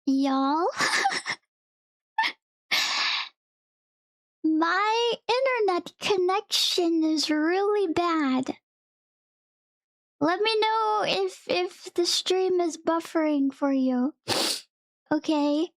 Y'all, my internet connection is really bad. Let me know if the stream is buffering for you. Okay.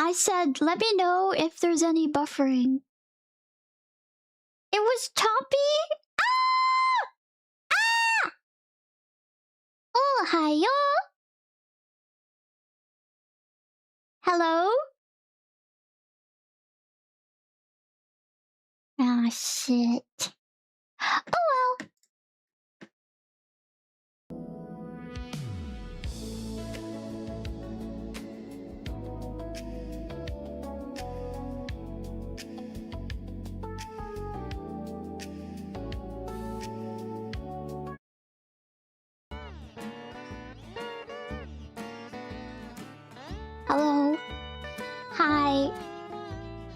I said, let me know if there's any buffering. It was choppy? Ah! Ah! Oh, hiyo! Hello? Ah, shit. Oh well. Hello. Hi.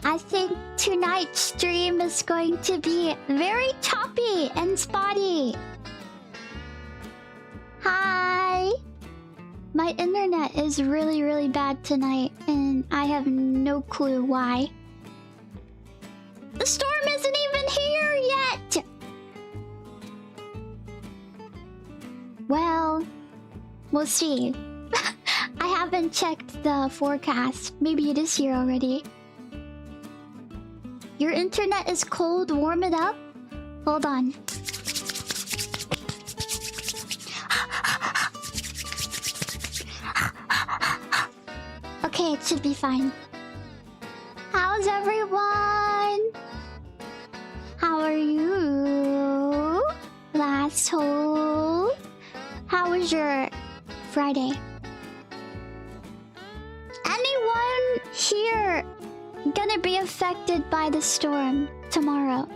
I think tonight's stream is going to be very choppy and spotty. Hi. My internet is really bad tonight, and I have no clue why. The storm isn't even here yet! Well, we'll see. I haven't checked the forecast. Maybe it is here already. Your internet is cold. Warm it up. Hold on. Okay, it should be fine. How's everyone? How are you? Last hole. How was your Friday? Anyone here gonna be affected by the storm tomorrow?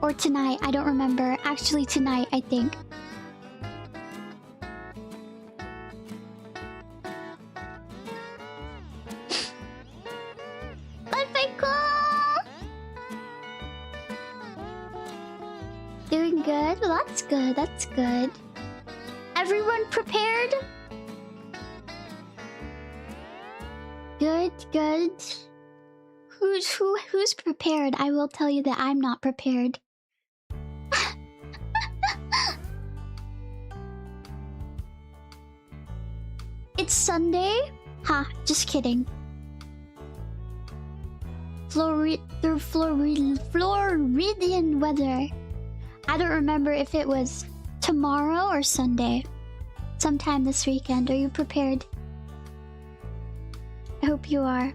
Or tonight, I don't remember. Actually tonight, I think. Doing good? Well, that's good, that's good. Everyone prepared? Good, good. Who's prepared? I will tell you that I'm not prepared. It's Sunday? Ha, just kidding. Floridian weather. I don't remember if it was tomorrow or Sunday. Sometime this weekend. Are you prepared? I hope you are.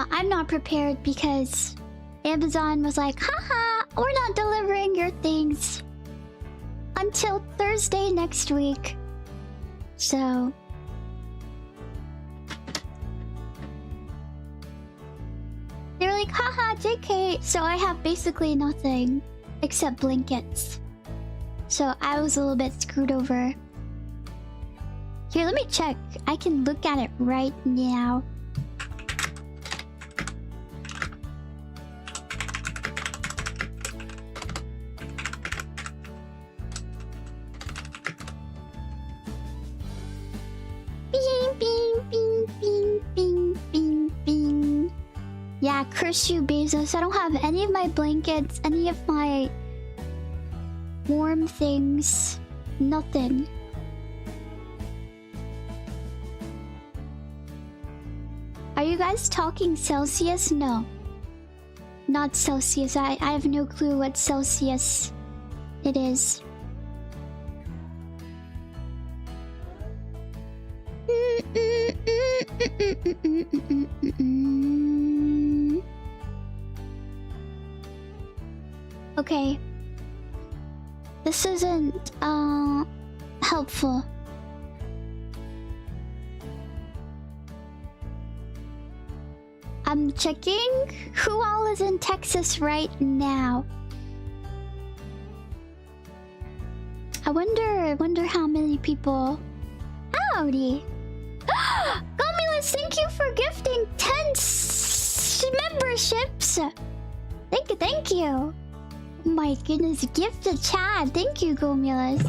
I'm not prepared because Amazon was like, haha, we're not delivering your things until Thursday next week. So they're like, haha, JK. So I have basically nothing except blankets. So I was a little bit screwed over. Here, let me check. I can look at it right now. Bing, bing, bing, bing, bing, bing, bing. Yeah, curse you, Bezos. I don't have any of my blankets, any of my warm things. Nothing. Are you guys talking Celsius? No. Not Celsius. I have no clue what Celsius it is. Okay. This isn't helpful. I'm checking who all is in Texas right now. I wonder how many people. Howdy. Gomulus, thank you for gifting 10 memberships. Thank you. Oh my goodness, gift to Chad. Thank you, Gomulus.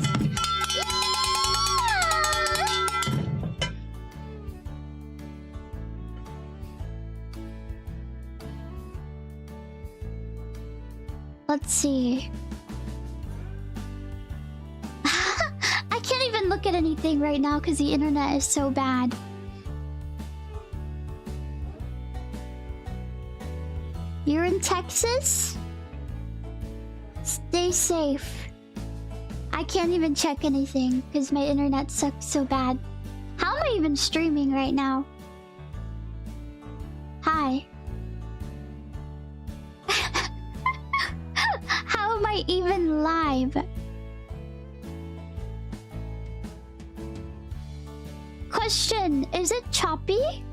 Let's see. I can't even look at anything right now because the internet is so bad. You're in Texas? Stay safe. I can't even check anything because my internet sucks so bad. How am I even streaming right now? Hi. How am I even live? Question, is it choppy?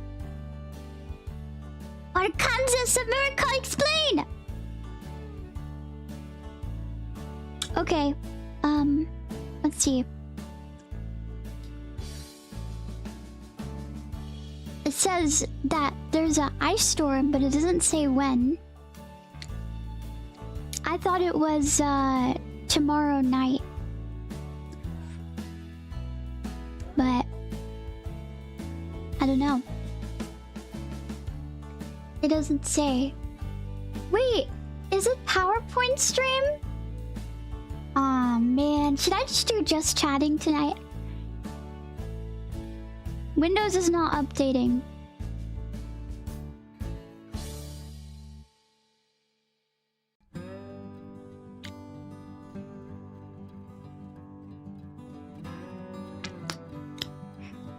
Arkansas America, explain! Okay, let's see. It says that there's an ice storm, but it doesn't say when. I thought it was tomorrow night. But I don't know. It doesn't say. Wait, is it PowerPoint stream? Aw, man. Should I just do just chatting tonight? Windows is not updating.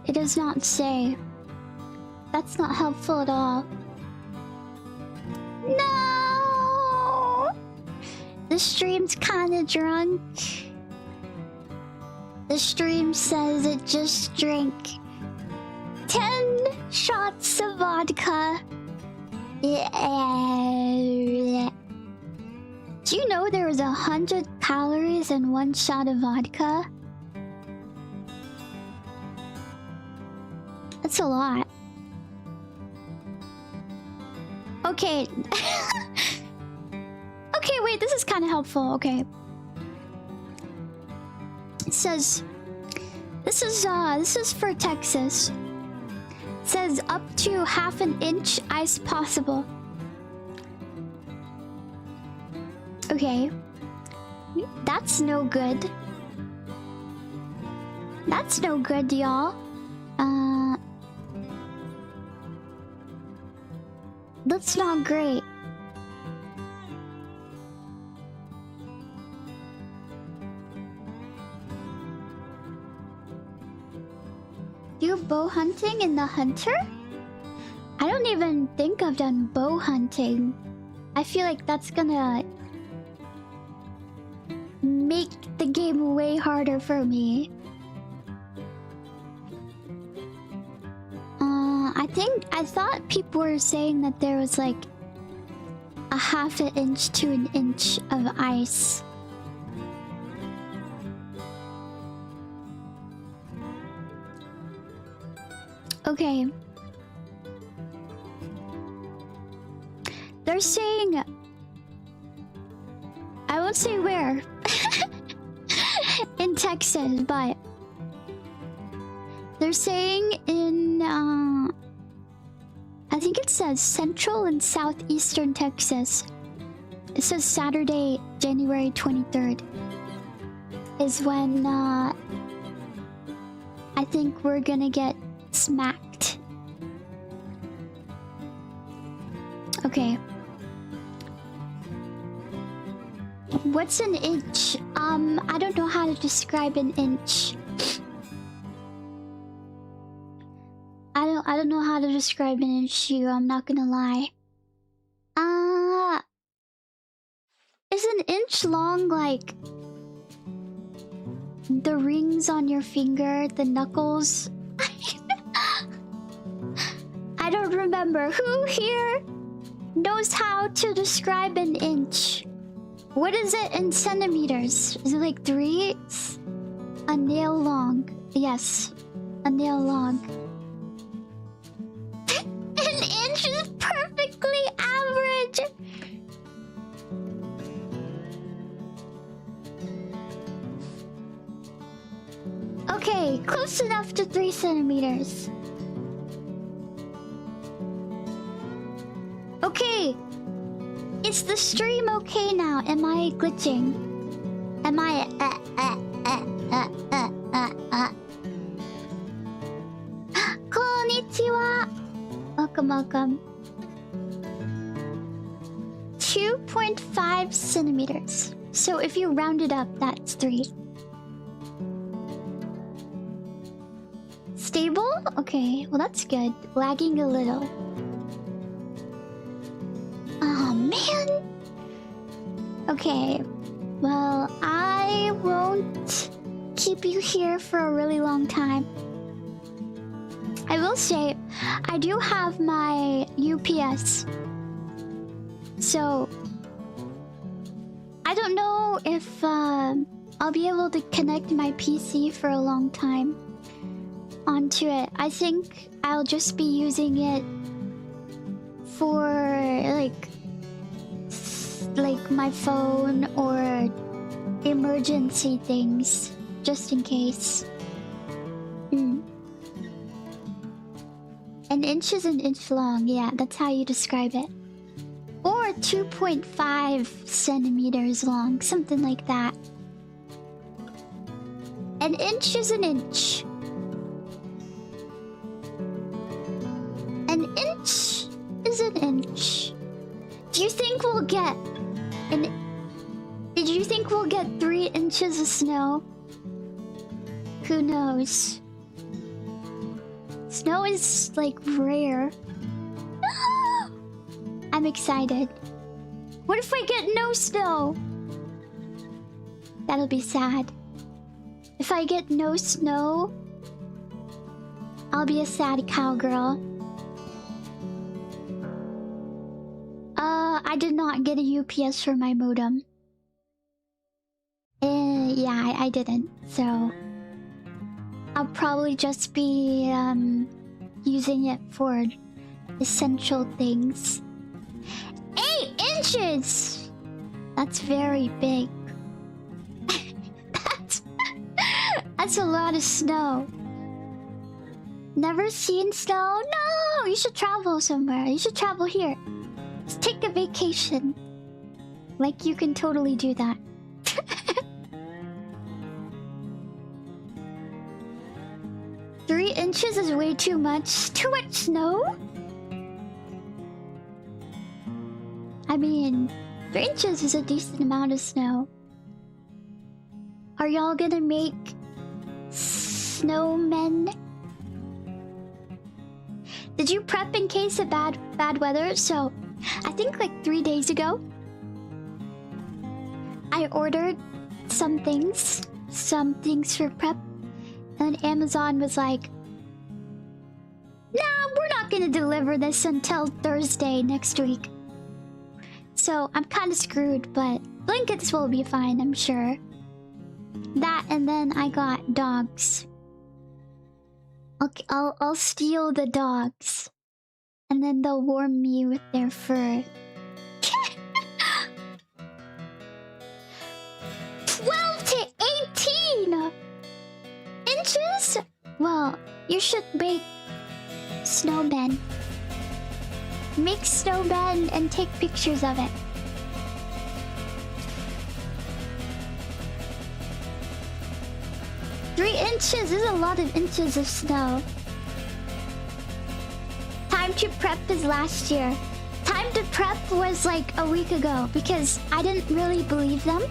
It does not say. That's not helpful at all. No! The stream's kinda drunk. The stream says it just drank 10 shots of vodka. Yeah. Do you know there was 100 calories in 1 shot of vodka? That's a lot. Okay. Okay, wait, this is kind of helpful. Okay. It says this is for Texas. It says up to ½ an inch ice possible. Okay. That's no good. That's no good, y'all. That's not great. Do bow hunting in the hunter? I don't even think I've done bow hunting. I feel like that's gonna make the game way harder for me. I thought people were saying that there was like ½ an inch to an inch of ice. Okay. They're saying... I won't say where. In Texas, but... They're saying in... I think it says Central and Southeastern Texas. It says Saturday, January 23rd. Is when, I think we're gonna get smacked. Okay. What's an inch? I don't know how to describe an inch. I don't know how to describe an inch to you, I'm not gonna lie. Is an inch long like the rings on your finger, the knuckles? I I don't remember. Who here knows how to describe an inch? What is it in centimeters? Is it like 3? A nail long. Yes, a nail long. An inch is perfectly average. Okay, close enough to 3 centimeters. Okay. Is the stream okay now? Am I glitching? Am I Konnichiwa. Welcome, welcome. 2.5 centimeters. So if you round it up, that's 3. Stable? Okay, well that's good. Lagging a little. Oh man. Okay. Well, I won't keep you here for a really long time. I will say, I do have my UPS. So, I don't know if I'll be able to connect my PC for a long time onto it. I think I'll just be using it for like my phone or emergency things, just in case. An inch is an inch long, yeah, that's how you describe it. Or 2.5 centimeters long, something like that. An inch is an inch. An inch is an inch. Do you think we'll get Did you think we'll get 3 inches of snow? Who knows? Snow is like rare. I'm excited. What if I get no snow? That'll be sad. If I get no snow, I'll be a sad cowgirl. I did not get a UPS for my modem. Yeah, I didn't. So I'll probably just be using it for essential things. 8 inches! That's very big. That's a lot of snow. Never seen snow? No! You should travel somewhere. You should travel here. Just take a vacation. Like, you can totally do that. Three inches is way too much. Too much snow? I mean, 3 inches is a decent amount of snow. Are y'all gonna make snowmen? Did you prep in case of bad weather? So, I think like 3 days ago, I ordered some things for prep, and Amazon was like, "Nah, we're not gonna deliver this until Thursday next week." So I'm kind of screwed, but blankets will be fine, I'm sure. That, and then I got dogs. I'll steal the dogs, and then they'll warm me with their fur. 12 to 18 inches? Well, you should make snowmen. Make snowmen and take pictures of it. Three inches is a lot of inches of snow. Time to prep is last year. Time to prep was like a week ago because I didn't really believe them.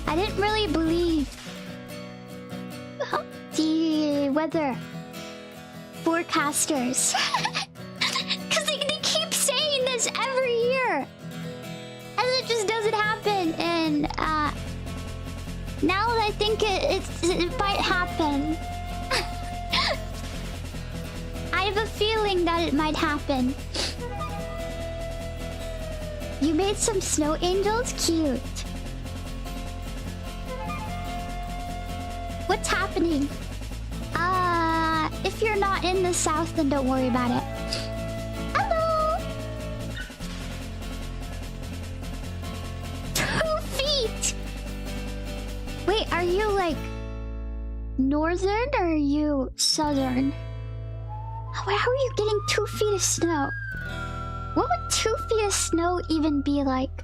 I didn't really believe the weather forecasters. Because they keep saying this every year. And it just doesn't happen. And now that I think it might happen. I have a feeling that it might happen. You made some snow angels? Cute. What's happening? If you're not in the south, then don't worry about it. Hello! 2 feet! Wait, are you like northern or are you southern? How are you getting 2 feet of snow? What would 2 feet of snow even be like?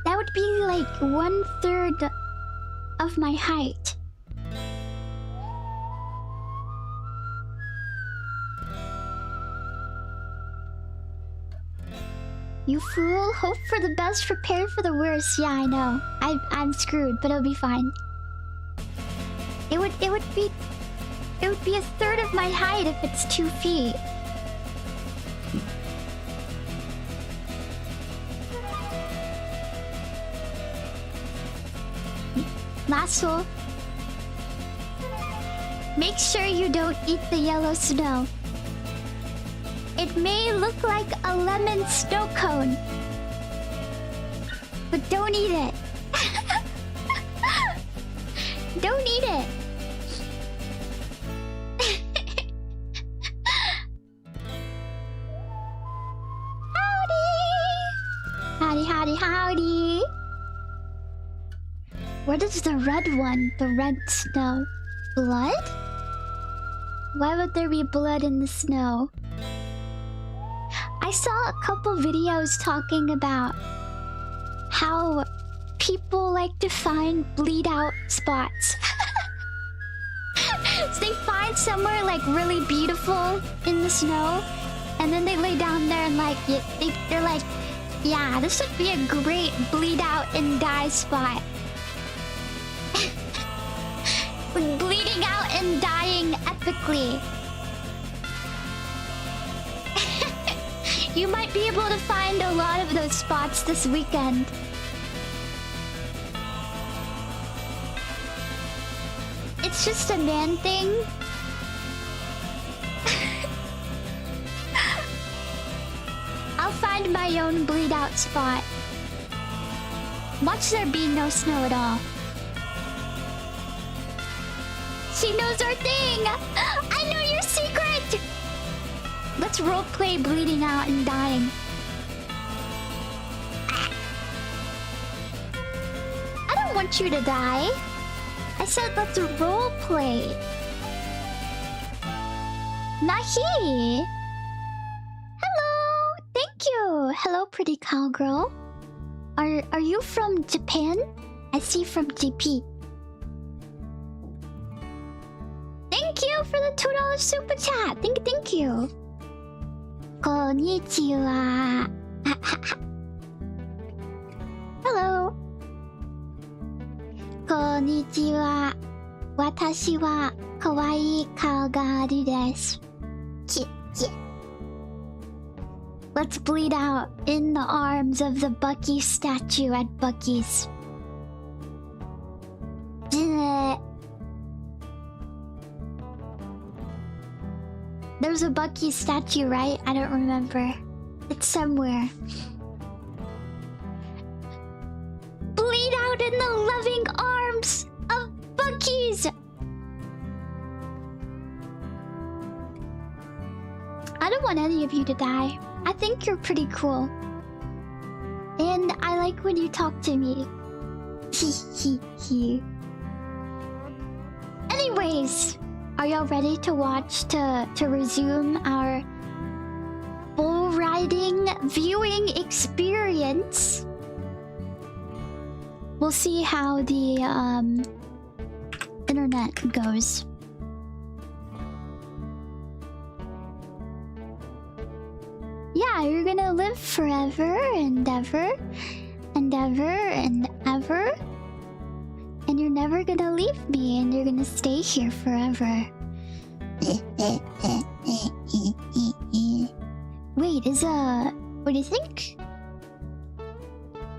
That would be like 1/3 of my height. You fool! Hope for the best, prepare for the worst. Yeah, I know. I'm screwed, but it'll be fine. It would be 1/3 of my height if it's 2 feet. Lasso. Make sure you don't eat the yellow snow. It may look like a lemon snow cone, but don't eat it. Don't eat it. Howdy! Howdy, howdy! What is the red one? The red snow? Blood? Why would there be blood in the snow? I saw a couple videos talking about how people like to find bleed out spots. So they find somewhere like really beautiful in the snow, and then they lay down there and like they're like, yeah, this would be a great bleed out and die spot. Bleeding out and dying epically. You might be able to find a lot of those spots this weekend. It's just a man thing. I'll find my own bleed out spot. Watch there be no snow at all. She knows our thing! I know your secret! Let's roleplay bleeding out and dying. I don't want you to die. I said let's roleplay. Nahi! Hello! Thank you! Hello, pretty cowgirl. Are you from Japan? I see from GP. Thank you for the $2 super chat. Thank you. Konnichiwa. Hello. Konnichiwa. Watashi wa kawaii Cowgal desu. Let's bleed out in the arms of the Bucky statue at Bucky's. There's a Bucky statue, right? I don't remember. It's somewhere. Bleed out in the loving arms of Bucky's! I don't want any of you to die. I think you're pretty cool. And I like when you talk to me. Anyways, are y'all ready to watch to resume our bull riding viewing experience? We'll see how the internet goes. Yeah, you're gonna live forever and ever and ever and ever. And you're never gonna leave me, and you're gonna stay here forever. Wait, what do you think?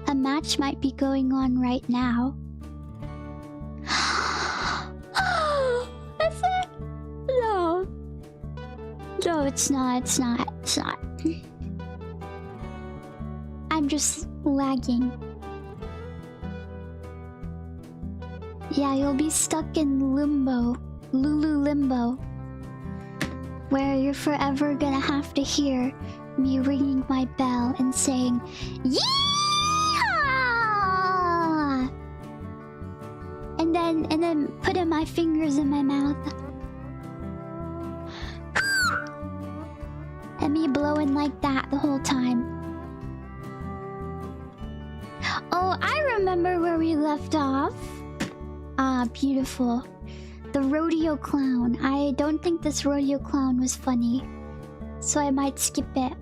A match might be going on right now. That's it! No, it's not. It's not. It's not. I'm just lagging. Yeah, you'll be stuck in limbo. Lulu limbo. Where you're forever gonna have to hear me ringing my bell and saying, "Yeehaw!" And then putting my fingers in my mouth. And me blowing like that the whole time. Oh, I remember where we left off. Ah, beautiful. The rodeo clown. I don't think this rodeo clown was funny, so I might skip it.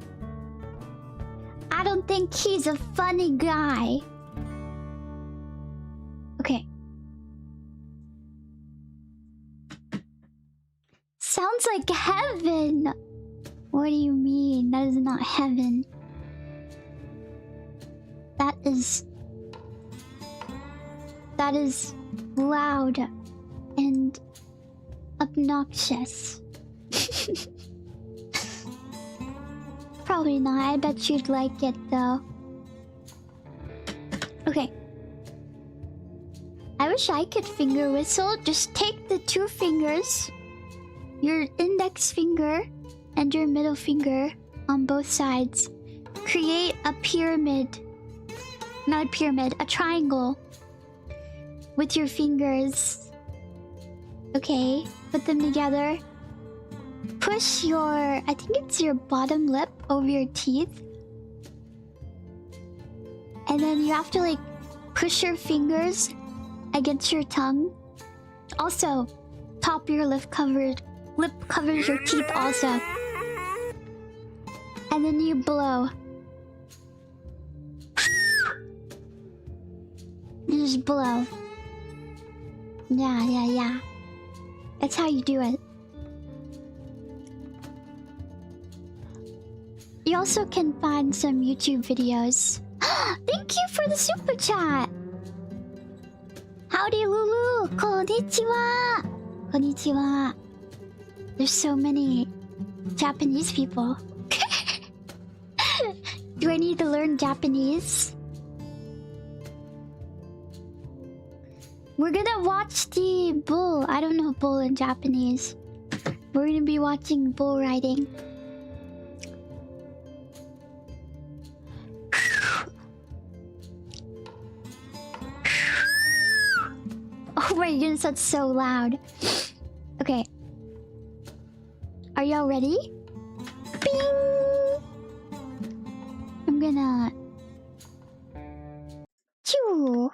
I don't think he's a funny guy. Okay. Sounds like heaven. What do you mean? That is not heaven. That is loud and obnoxious. Probably not. I bet you'd like it though. Okay. I wish I could finger whistle. Just take the two fingers, your index finger and your middle finger on both sides. Create a pyramid. Not a pyramid, a triangle. With your fingers. Okay, put them together. Push your, I think it's your bottom lip over your teeth. And then you have to like push your fingers against your tongue. Also, top of your lip covers your teeth also. And then you blow. You just blow. Yeah. That's how you do it. You also can find some YouTube videos. Thank you for the super chat! Howdy Lulu! Konnichiwa! Konnichiwa. There's so many Japanese people. Do I need to learn Japanese? We're gonna watch the bull. I don't know bull in Japanese. We're gonna be watching bull riding. Oh my goodness, that's so loud. Okay. Are y'all ready? Bing! I'm gonna... Choo!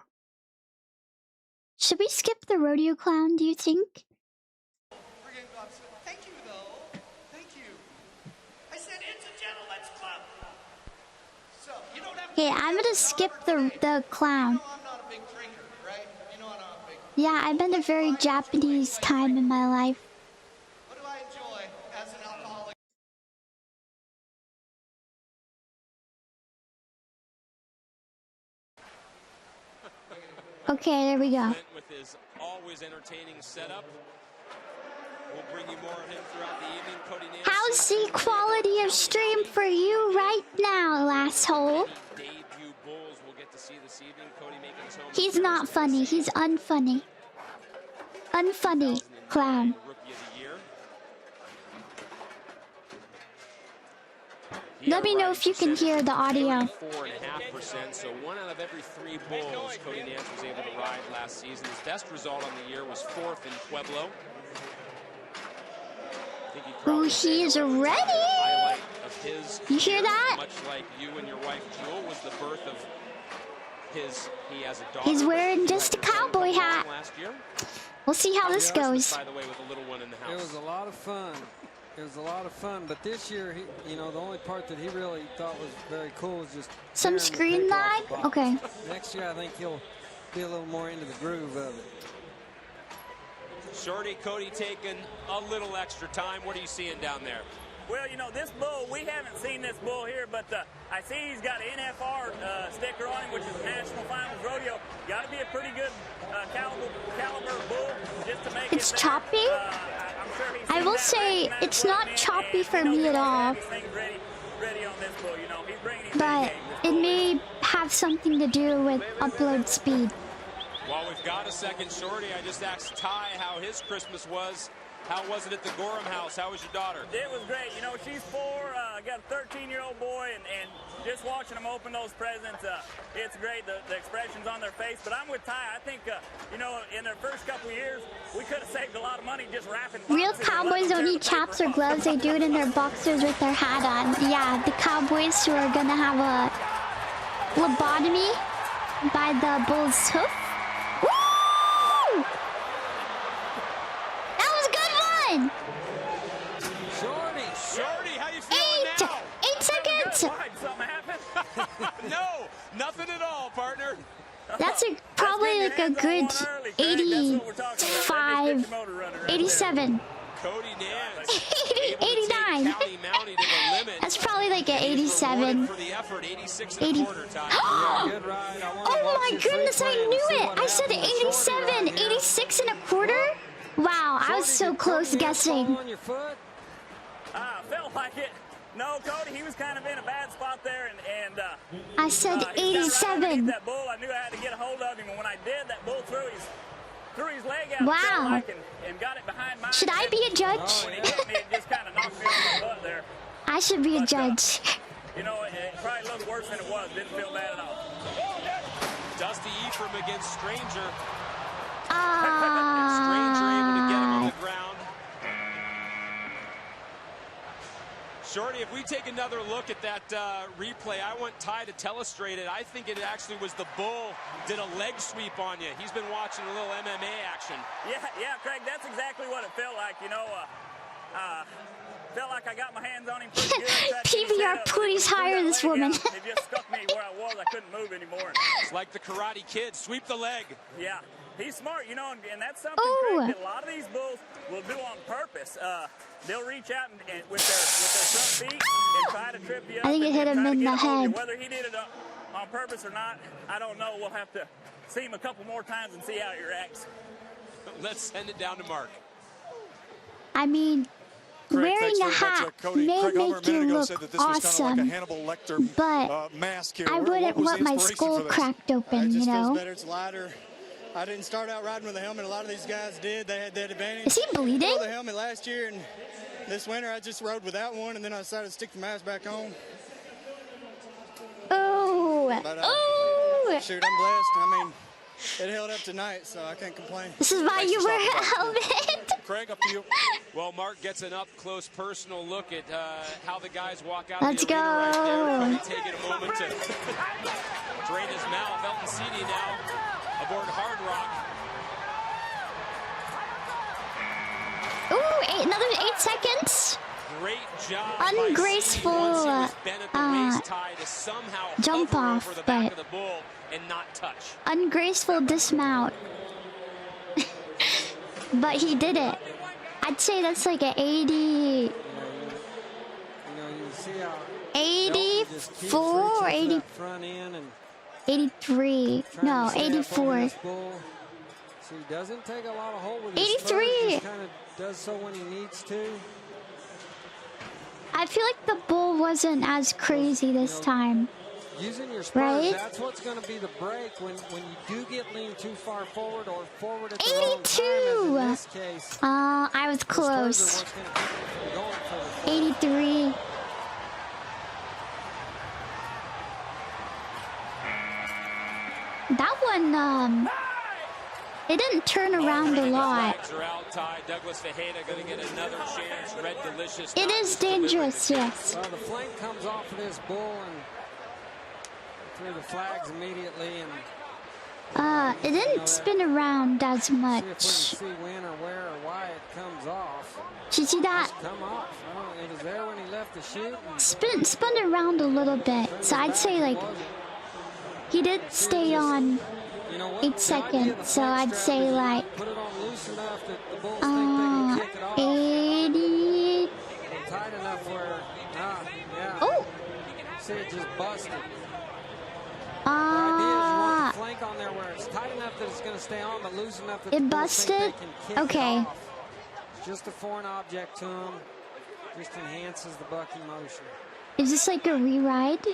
Should we skip the rodeo clown, do you think? Thank you, though. Thank you. I said it's a gentleman's club. So, you don't have to... Okay, I'm gonna skip the clown. You know I'm not a big drinker, right? You know I'm not a big... Yeah, I've been a very Japanese time in my life. What do I enjoy as an alcoholic? Okay, there we go. With his always entertaining setup. We'll bring you more of him throughout the evening. Cody Nance. How's the quality of stream for you right now, asshole? Debut bulls we'll get to see this evening. Cody making his home. He's not funny. He's unfunny. Unfunny clown. Rookie of the year. Let me know if you can hear the audio. 4.5%, so 1 out of every 3 bulls Cody Nance was able to ride last season. His best result on the year was 4th in Pueblo. Ooh, he is ready! You hear that? Much like you and your wife Jewel was the birth of his. He has a daughter. He's wearing just a cowboy hat. Last year. We'll see how this goes. By the way, with a little one in the house. It was a lot of fun. It was a lot of fun, but this year, the only part that he really thought was very cool was just some screen lag? Okay. Next year, I think he'll be a little more into the groove of it. Shorty Cody taking a little extra time. What are you seeing down there? Well, you know, this bull, we haven't seen this bull here, but I see he's got an NFR sticker on him, which is National Finals Rodeo. Got to be a pretty good caliber bull just to make It's it choppy? I'm sure he's I seen will that say race it's match not running, choppy and for he knows me he's at gonna all. have his things ready on this bull. You know, he's bringing his But game, this it bull may have something to do with upload speed. While we've got a second, Shorty, I just asked Ty how his Christmas was. How was it at the Gorham house? How was your daughter? It was great. You know, she's 4. Got a 13-year-old boy, and just watching them open those presents, it's great, the expressions on their face. But I'm with Ty. I think, you know, in their first couple of years, we could have saved a lot of money just wrapping Real boxes and cowboys letting don't them need tear the chaps or paper gloves. They do it in their boxers with their hat on. Yeah, the cowboys who are gonna have a lobotomy by the bull's hoof. Woo! That was a good one! Shorty, how you feeling now? 8 seconds! Why? Something happened? No, nothing at all, partner. That's probably like a good 85, 87, Cody Nance. 89. County Mountie to the limit. That's probably like an 87. For the effort, 86 80. and a quarter, Ty. Good ride. Oh my goodness, I knew it! I said 87, 86 and a quarter? Wow, I was so close guessing. On your foot. Felt like it. No, Cody, he was kind of in a bad spot there, and I said he got right underneath 87. that bull. I knew I had to get a hold of him, and when I did, that bull threw his leg out. Wow. it felt like, and got it behind mine. Should I be a judge? When he hit me, it just kind of knocked me on the butt there. I should be a judge. You know, it probably looked worse than it was. Didn't feel bad at all. Dusty Ephraim against Stranger. Stranger able to get him on the ground. Shorty, if we take another look at that replay, I want Ty to telestrate it. I think it actually was the bull did a leg sweep on you. He's been watching a little MMA action. Yeah, Craig, that's exactly what it felt like. You know, felt like I got my hands on him pretty good. PBR, please hire this woman. It just stuck me where I was. I couldn't move anymore. It's like the Karate Kid. Sweep the leg. Yeah, he's smart, you know, and that's something, Craig, that a lot of these bulls will do on purpose. They'll reach out and with their front feet and try to trip you up. I think it hit him in the head. Whether he did it on purpose or not, I don't know. We'll have to see him a couple more times and see how he reacts. Let's send it down to Mark. I mean, wearing a hat may make you look awesome, but I wouldn't want my skull cracked open, you know? Better, it's lighter. I didn't start out riding with a helmet. A lot of these guys did. They had that advantage. Is he bleeding? I wore the helmet last year, and this winter I just rode without one, and then I decided to stick the mask back on. Oh! But, Oh! shoot, I'm blessed. I mean, it held up tonight, so I can't complain. This is why you wear a helmet. Craig, up to you. Well, Mark gets an up-close personal look at how the guys walk out Let's of the arena right there. go. Probably taking a moment to drain his mouth. Elton Cedi now aboard Hard Rock. Ooh, another 8 seconds. Great job. Ungraceful once he was bent at the waist tie to somehow jump hover off, over the back but of the bull and not touch. Ungraceful dismount. But he did it. I'd say that's like an 80, You see how 84 or 80, front end and 83. No, 84. So he doesn't take a lot of hold with his 83. spurs, just kind of does so when he needs to. I feel like the bull wasn't as crazy this time. Using your spurs, Right? that's what's going to be the break when you do get leaned too far forward or forward at the wrong time, as in this case. I was close. The spurs are what's going to keep it from going for the 83. That one, it didn't turn around a lot. Flags are out, Ty. Douglas Fajeda going to get another chance. Red Delicious. It is dangerous, yes. Well, the flank comes off of this bull and through the flags immediately, and It didn't spin around as see if we much. can see when or where or why it comes off. Did you see that? Come off. It was there when he left the chute. Spun around a little bit. So I'd say like he did stay on 8 seconds. So I'd say like Put it on loose enough that the bulls think they can kick it off. 80. Tight enough where say it just busted. The idea is you want Ah, the flank on there where it's tight enough that it's going to stay on, but loose enough that it the bulls think busted? they can kick Okay. it off. It's just a foreign object to them. Just enhances the bucking motion. Is this like a re-ride?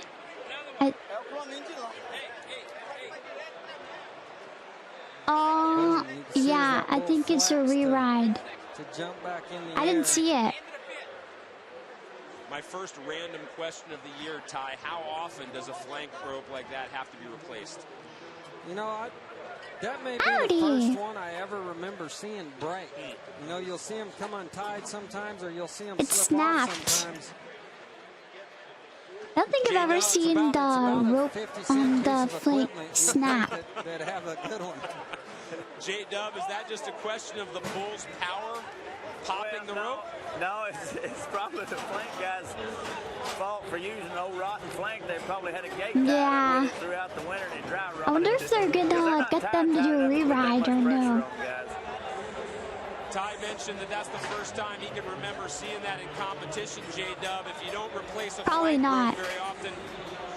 Oh, You can see yeah, as that I bull think it's a flaps re-ride. to jump back in the I air. didn't see it. My first random question of the year, Ty, how often does a flank rope like that have to be replaced? You know, that may be Howdy. the first one I ever remember seeing break. You know, you'll see them come untied sometimes, or you'll see them It slip off snapped. sometimes. I don't think I've ever It's seen about the a rope 50-cent on piece the of flank equipment you'd snap. think that have a good one. J-Dub, is that just a question of the bull's power popping the rope? No, it's probably the flank guy's fault for using an old rotten flank. They probably had a gate tied Yeah. up with it throughout the winter and it dry rotted. I wonder if they're gonna get them to do a re-ride or no. Ty mentioned that that's the first time he can remember seeing that in competition, J-Dub. If you don't replace a Probably flank not. rope very often,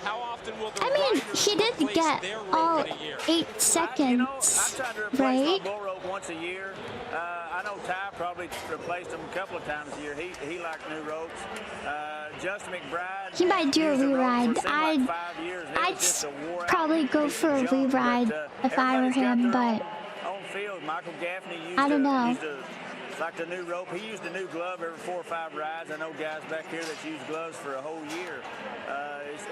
how often will the I mean, riders he did replace get their rope all in a year? 8 I seconds, tried to replace right? my bull rope once a year. I know Ty probably replaced them a couple of times a year. He liked new ropes. Justin McBride. He might do a used the rope for re-ride. seemed like 5 years, and it I'd was just a wore-out probably go piece for of a junk, re-ride but, if I were everybody's got him, their but own field. Michael Gaffney used I don't know. like the new rope. He used a new glove every 4 or 5 rides. I know guys back here that use gloves for a whole year.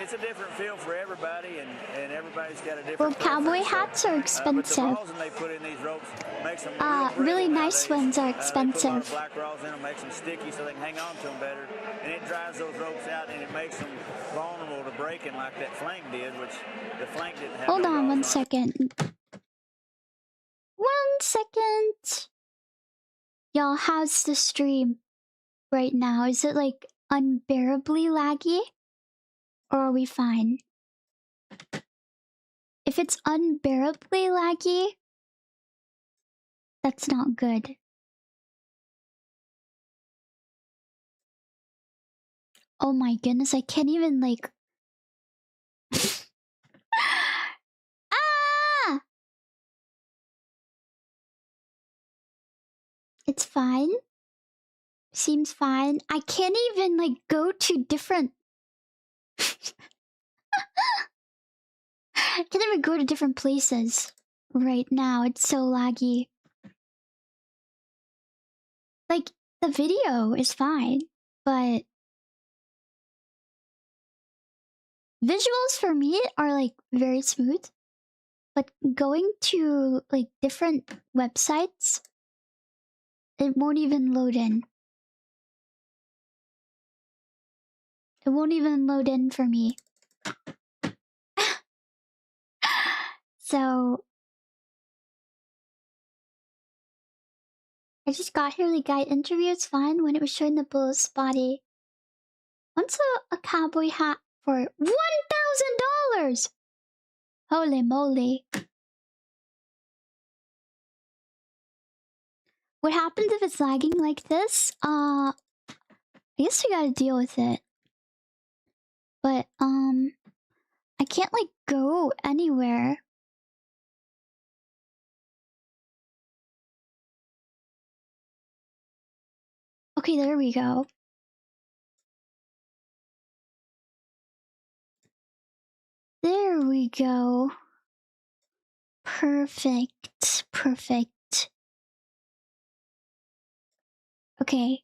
It's a different feel for everybody, and everybody's got a different. well, cowboy preference. hats are But the expensive. rosin they put in these ropes makes them Really brittle nice nowadays. ones are They put a lot expensive. of black rosin in them, makes them sticky so they can hang on to them better, and it dries those ropes out and it makes them vulnerable to breaking like that flank did, which the flank didn't have. Hold no on one rosin it. second. 1 second. Y'all, how's the stream right now? Is it like unbearably laggy? Or are we fine? If it's unbearably laggy, that's not good. Oh my goodness, I can't even like... Ah! It's fine. Seems fine. I can't even like go to different... I can't even go to different places right now. It's so laggy. Like, the video is fine, but visuals for me are like very smooth. But going to like different websites, it won't even load in. It won't even load in for me. So I just got here, the guy interview's fine when it was showing the bull's body. Once a cowboy hat for $1,000! Holy moly. What happens if it's lagging like this? I guess we gotta deal with it. But, I can't, like, go anywhere. Okay, there we go. There we go. Perfect. Perfect. Okay.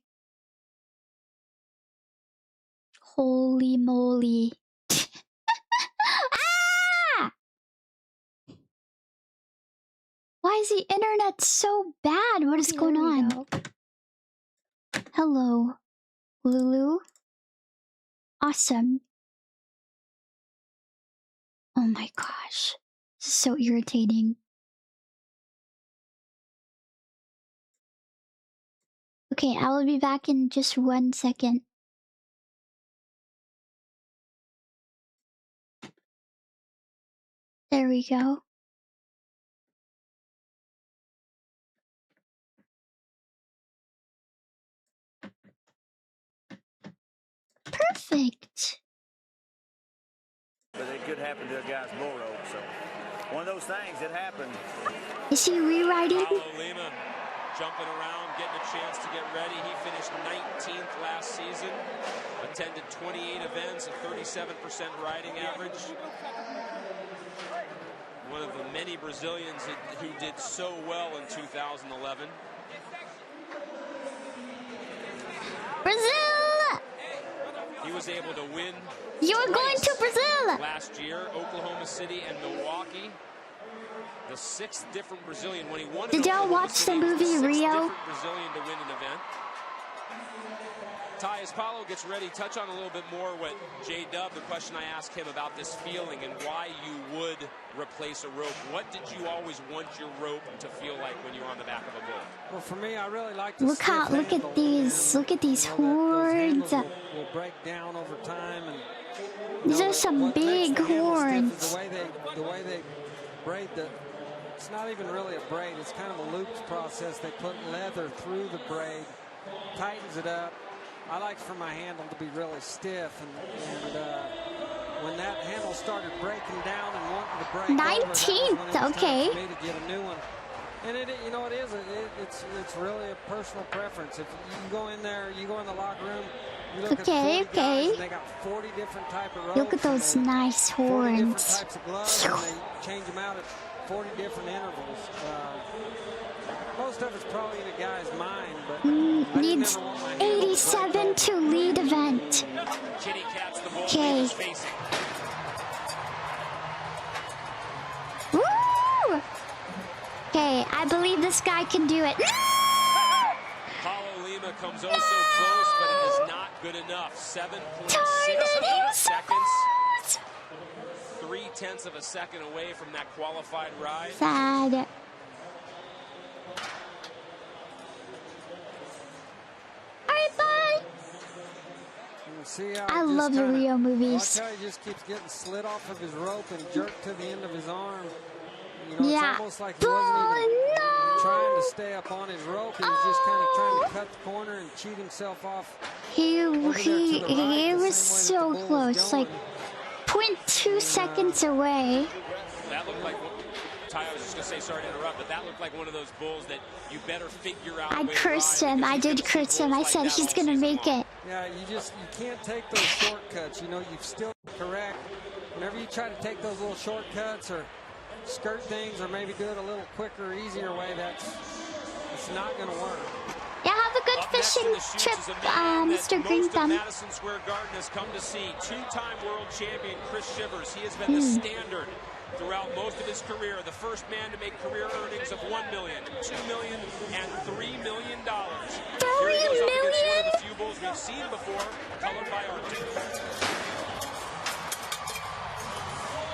Holy moly. Ah! Why is the internet so bad? What is going on? Hello, Lulu. Awesome. Oh my gosh. This is so irritating. Okay, I will be back in just 1 second. There we go. Perfect. but it could happen to a guy's bull rope. So one of those things that happened. Is he rewriting? Paulo Lima jumping around, getting a chance to get ready. He finished 19th last season, attended 28 events, a 37% riding average. One of the many Brazilians who did so well in 2011. Brazil! He was able to win. You're going to Brazil! Last year, Oklahoma City and Milwaukee. The 6th different Brazilian when he won. Did y'all watch the movie Rio? Brazilian to win an event. Ty, as Paulo gets ready, touch on a little bit more what J-Dub, the question I asked him about this feeling and why you would replace a rope. What did you always want your rope to feel like when you were on the back of a bull? Well, for me, I really like the look at these horns. Will break down over time, and these are some big horns. The way they braid it's not even really a braid. It's kind of a looped process. They put leather through the braid, tightens it up. I like for my handle to be really stiff, and when that handle started breaking down and wanting to break 19th, okay. For me to get a new one, and it's really a personal preference. If you go in there, you go in the locker room, you look at 40 guys, and they got 40 different type of ropes. Look at those nice 40 horns. different types of gloves, and they change them out at 40 different intervals. Most of it's probably in a guy's mind, but needs 87 to lead event. Okay. Woo! Okay, I believe this guy can do it. Paulo Lima comes oh so close, but it is not good enough. 7.68 seconds. 0.3 of a second away from that qualified ride. Sad. Alright, bye. I love the Rio movies. He just keeps getting slid off of his rope and jerked to the end of his arm. You know, Yeah. it's almost like he wasn't even trying to stay up on his rope. He was just kind of trying to cut the corner and cheat himself off. He was so close, like 0.2 seconds away. That looked like, Ty, I was just going to say, sorry to interrupt, but that looked like one of those bulls that you better figure out. I cursed him. I did curse him. I said he's going to make it. Yeah, you can't take those shortcuts. You know, you've still correct. Whenever you try to take those little shortcuts or skirt things or maybe do it a little quicker, easier way, it's not going to work. Yeah, have a good fishing trip, Mr. Green Thumb. Madison Square Garden has come to see two-time world champion Chris Shivers. He has been the standard throughout most of his career, the first man to make career earnings of $1 million, $2 million, and $3 million. Here he goes up against one of the few bulls we've seen before, colored by Arctic.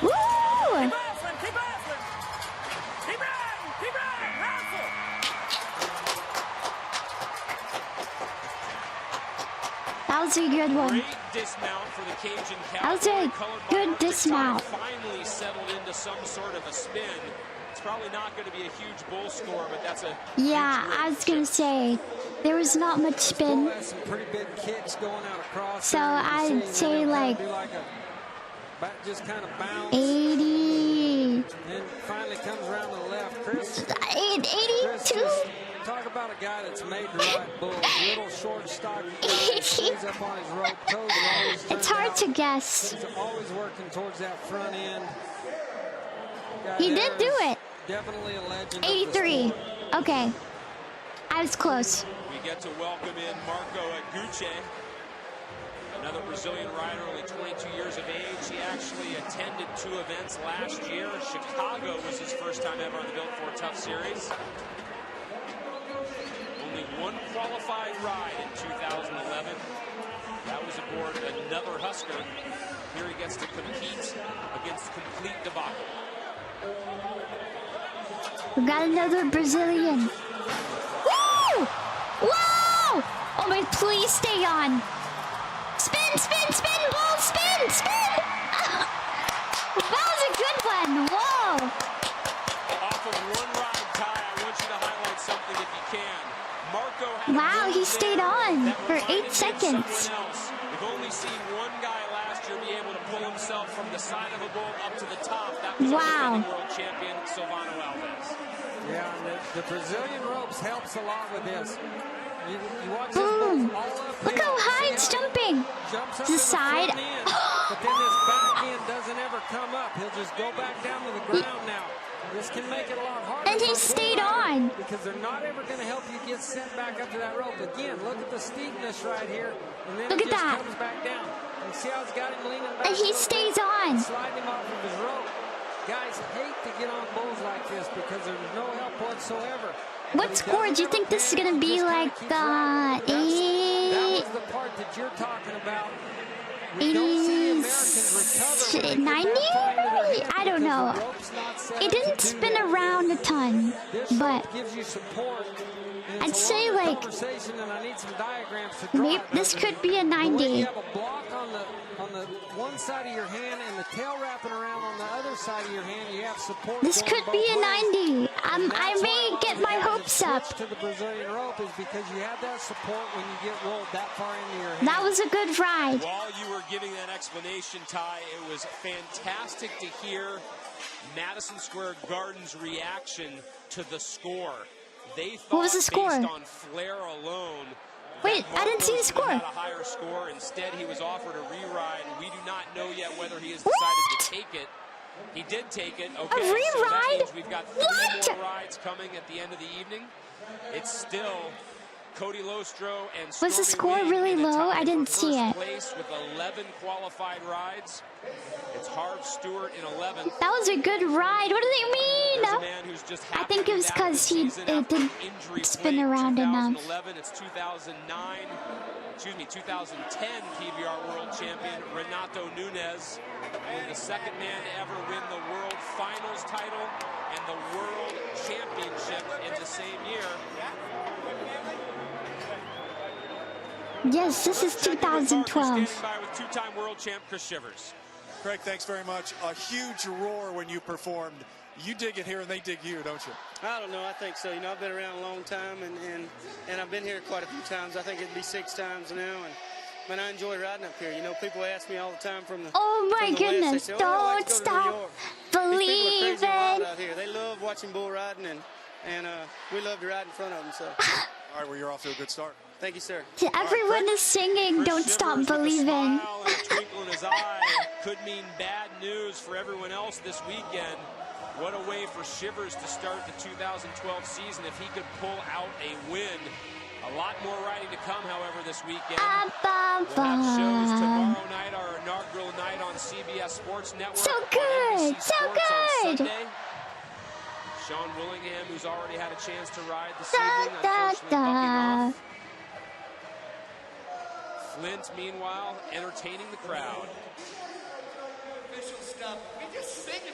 Woo! Keep wrestling, keep wrestling. Keep riding, wrestle. That was a good one. Great dismount for the Cajun Cowgal. That was a good dismount. Finally settled into some sort of a spin. It's probably not going to be a huge bull score, but that's a Yeah, I was going to say, there was not much spin. Some pretty big kicks going out across. So I'd say like just kind of bounce. 80. And finally comes around to the left. Chris 82? Talk about a guy that's made to ride bulls. Little short, stocky guy, stays up on his rope, toes are always It's hard to guess. He's always working towards that front end. He did do it. Definitely a legend. 83. Okay. I was close. We get to welcome in Marco Aguche, another Brazilian rider, only 22 years of age. He actually attended 2 events last year. Chicago was his first time ever on the Built For Tough Series. Only one qualified ride in 2011. That was aboard another Husker. Here he gets to compete against complete debacle. We got another Brazilian. Woo! Whoa! Oh my, please stay on. Spin, spin, spin, ball, spin, spin! That was a good one. Whoa! Off of one ride, Ty, I want you to highlight something if you can. Marco had Wow, he stayed on for 8 seconds. We've only seen one guy last year ropemaster be able to pull himself from the side of a bull up to the top. That was our defending world champion, Silvano Alves. Yeah, the Brazilian ropes helps a lot with this. You watch this bull all up. Look how high it's jumping. Jumps up To the to side. front end, but then this back end doesn't ever come up. He'll just go back down to the ground now. This can make it a lot harder. And he stayed on. Because they're not ever going to help you get sent back up to that rope. Again, look at the steepness right here. And then Look it at just that. comes back down. You see how it's got him leaning back? And he stays on. Sliding him off of his rope. Guys hate to get on bulls like this because there's no help whatsoever. What score do you think this is going to be, like 8? That was the part that you're talking about. We don't see the Americans recover 90? I don't know. It didn't spin around a ton, but gives you support. I'd say like maybe this could be a 90. You have a block on the one side of your hand and the tail wrapping around on the other side of your hand. You have support. This could be a 90. I may get my hopes up. To the Brazilian rope is because you have that support when you get rolled that far into your hand. That was a good ride. While you were giving that explanation, Ty, it was fantastic to hear Madison Square Garden's reaction to the score. They thought, what was the score? Based on flair alone, wait, I didn't see the score. Had a higher score. Instead, he was offered a re-ride. We do not know yet whether he has decided to take it. He did take it. Okay, a re-ride? So that means we've got 3 more rides coming at the end of the evening. It's still Cody Lostro and was the score Stormy really Lee low? I didn't see it. Place with 11 qualified rides. It's Harv Stewart in 11. That was a good ride. What do they mean? I think it was because it didn't spin around enough. 2011, it's 2010 PBR World Champion Renato Nunez, the second man to ever win the World Finals title and the World Championship in the same year. Yes, this is 2012. With two-time world champ Chris Shivers. Craig, thanks very much. A huge roar when you performed. You dig it here and they dig you, don't you? I don't know. I think so. You know, I've been around a long time, and I've been here quite a few times. I think it'd be 6 times now, and man, I enjoy riding up here. You know, people ask me all the time from the oh my goodness! West, say, Don't stop believing. Out here. They love watching bull riding, and we love to ride in front of them. So, all right, well, you're off to a good start. Thank you, sir. Everyone is singing "Don't Stop Believing." A smile and a twinkle in his eye could mean bad news for everyone else this weekend. What a way for Shivers to start the 2012 season if he could pull out a win. A lot more riding to come, however, this weekend. We'll have shows tomorrow night, our inaugural night on CBS Sports Network. So good, so good. On Sunday. Sean Willingham, who's already had a chance to ride this evening, unfortunately bucking off. Flint, meanwhile, entertaining the crowd. Official stuff. We just singing.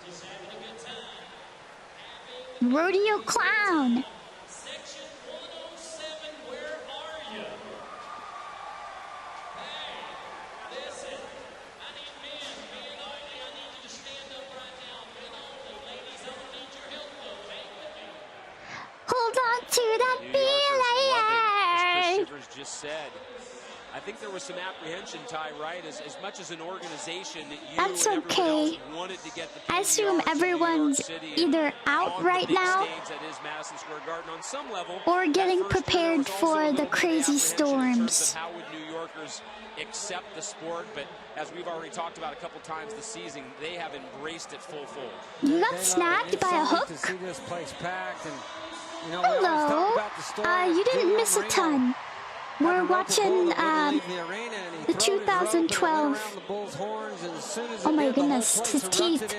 Just having a good time. Rodeo Clown. Section 107, where are you? Hey, listen. I need men. Men only. I need you to stand up right now. Men only. Ladies, I don't need your help, though. Hang with me. Hold on to that feeling. As Chris Shivers just said. I think there was some apprehension, Ty, right? As much as an organization that you That's and okay. else wanted to get the I assume everyone's either out right now that is Madison Square Garden on some level, or getting prepared for the crazy storms. How would New Yorkers accept the sport? But as we've already talked about a couple times this season, they have embraced it full fold. You got snagged by a hook? To see this place packed and, you know, hello. You didn't miss a ton. We're watching the 2012. Oh my goodness, his teeth.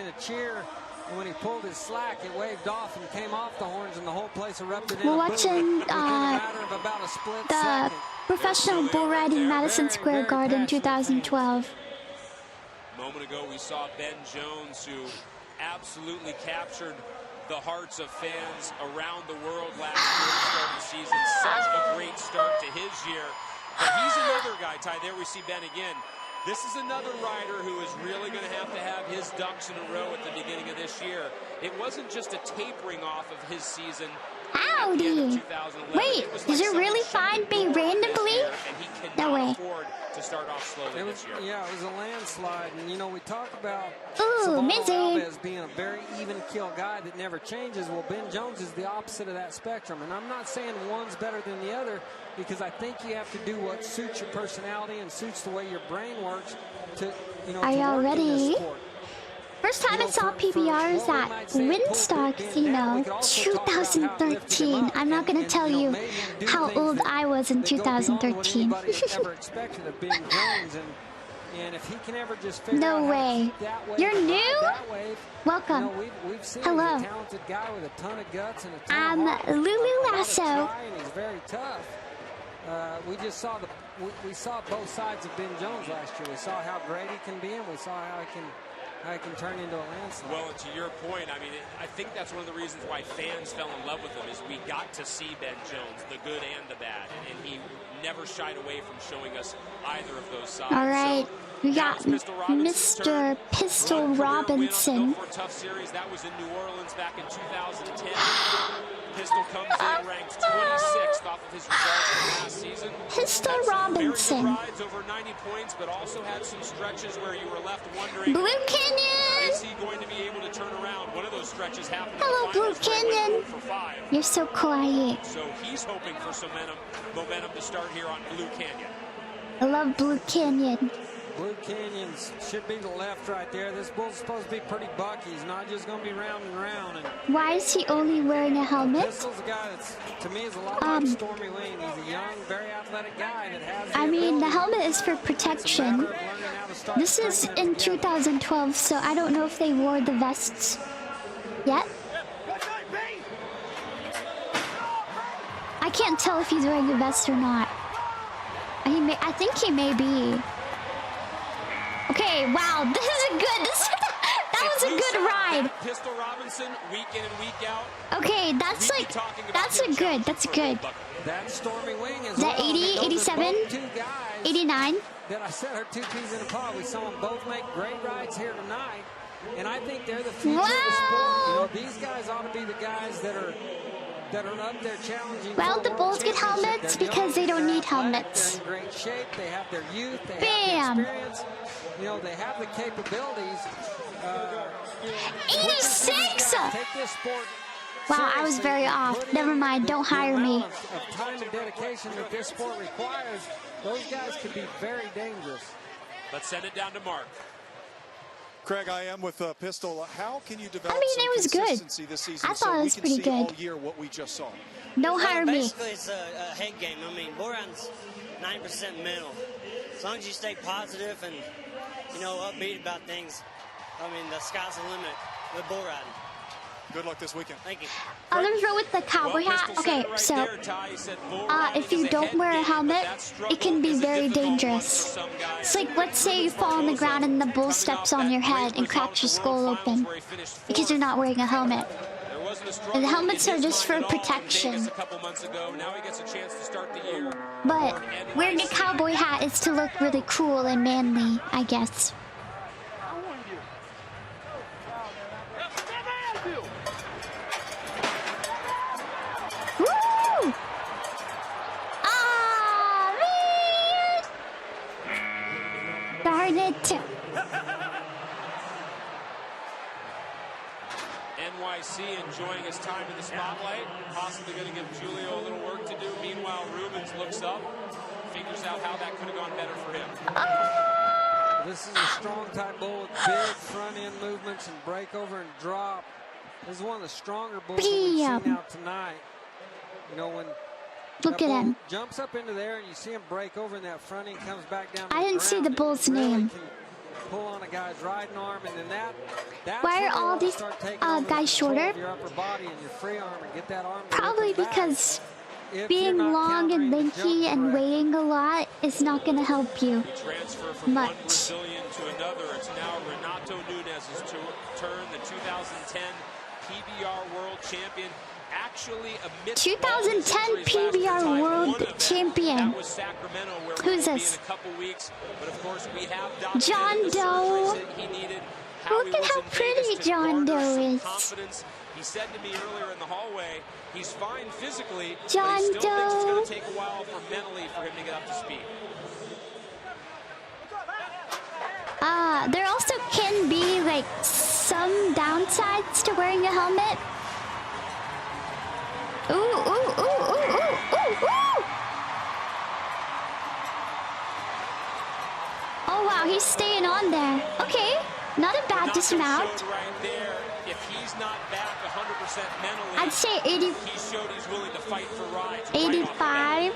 When he pulled his slack, it waved off and came off the horns, and the whole place erupted in We're a watching the professional bull riding Madison Square Garden 2012. A moment ago, we saw Ben Jones, who absolutely captured the hearts of fans around the world last year at the start of the season. Such a great start to his year. But he's another guy, Ty. There we see Ben again. This is another rider who is really going to have his ducks in a row at the beginning of this year. It wasn't just a tapering off of his season Howdy. Wait, does it really find me randomly? No way. To start off slowly this year. Yeah, it was a landslide. And, you know, we talk about Ooh, Mizzy. as being a very even kill guy that never changes. Well, Ben Jones is the opposite of that spectrum. And I'm not saying one's better than the other, because I think you have to do what suits your personality and suits the way your brain works to, you know, Are to y'all work in this ready? sport. First time I saw PBRs at Windstar Casino, 2013. I'm not going to tell you how old I was in 2013. And if he can ever just figure No out way. that way, You're new? that way, Welcome. you know, we've seen Hello. he's a talented guy with a ton of guts and a ton I'm of heart. LULULASSO. And he's very tough. We just saw we saw both sides of Ben Jones last year. We saw how great he can be, and we saw how he can turn into a landslide. Well, and to your point, I mean, I think that's one of the reasons why fans fell in love with him, is we got to see Ben Jones, the good and the bad, and he never shied away from showing us either of those sides. All right, we got Mr. Pistol Robinson. For a tough series. That was in New Orleans back in 2010. Pistol comes in ranked 26th off of his results from last season. Pistol Had some Robinson. very good rides, over 90 points, but also had some stretches where you were left wondering, Blue Canyon. is he going to be able to turn around? One of those stretches happened. Hello, in the Blue finals where he went Canyon. 0 for 5. You're so quiet. So he's hoping for some momentum to start here on Blue Canyon. I love Blue Canyon. Blue Canyons should be the left right there. This bull's supposed to be pretty bucky. He's not just going to be round and round. And Why is he only wearing a helmet? Pistol's a guy that's, to me, is a lot like Stormy Wayne. He's a young, very athletic guy that has I mean, the ability. helmet is for protection. This is in 2012, so I don't know if they wore the vests yet. I can't tell if he's wearing a vest or not. I think he may be. Okay, wow, this is a good. That was a good ride. Pistol Robinson, week in and week out. Okay, that's We'd be like, talking about that's a him good. That's good. That Stormy Wing is Is that 80, 87, 89? that I said are two peas in a pod. We saw them both make great rides here tonight, and I think they're the future of the sport. You know, these guys ought to be the guys that are up there challenging. Well, for the a Bulls world get championship. helmets They're because they young, don't they're need athletic, helmets. They're in great shape. They have their youth. They Bam. have the experience. You know, they have the capabilities. 86! Take this sport. Wow, I was very off. Put in Never mind, don't the hire me. amount of time and dedication that this sport requires. Those guys could be very dangerous. Let's send it down to Mark. Craig, I am with Pistol. How can you develop it was some good. consistency this season I so thought it we was can pretty see good. all year what we just saw? Don't hire me. Basically, it's a head game. I mean, bull riding's 90% mental. As long as you stay positive and, you know, upbeat about things, I mean, the sky's the limit with bull riding. Good luck this weekend. Thank you. Others row with the cowboy hat. Okay, so if you don't wear a helmet, it can be very dangerous. It's like, let's say you fall on the ground and the bull steps on your head and cracks your skull open because you're not wearing a helmet. And the helmets are just for protection. But wearing a cowboy hat is to look really cool and manly, I guess. Woo! Ah, man! Darn it! NYC enjoying his time in the spotlight, possibly going to give Julio a little work to do. Meanwhile, Rubens looks up, figures out how that could have gone better for him. This is a strong type bull with big front end movements and break over and drop. This is one of the stronger bulls that we've seen out tonight. You know, when Look that at bull him. jumps up into there and you see him break over and that front end comes back down to I the didn't see ground, the bull's it really name. can pull on a guy's riding arm, and then that's Why when are they all want to these start taking guys over the control shorter? of your upper body and your free arm and get that arm to Probably rip it back. because If being you're not long and countering the lanky jump and correct. weighing a lot is not going to help you Transfer from one much. Brazilian to another. It's now Renato Nunez's turn, the 2010 PBR World Champion. Actually, amidst 2010 PBR World Champion. That was Sacramento, where Who's we'll this? be in a couple weeks. But of course, we have documented John the Doe. surgeries that he needed. how Look he at was how in pretty Vegas to John garner Doe some is. confidence. He said to me earlier in the hallway, he's fine physically, John but he still thinks it's Doe. going to take a while mentally for him to get up to speed. There also can be like some downsides to wearing a helmet. Ooh, ooh, ooh, ooh, ooh, ooh, ooh! Oh wow, he's staying on there. Okay, not a bad dismount. Right there, if he's not back 100% mentally, I'd say 80, he showed he's willing to fight for rides. 85,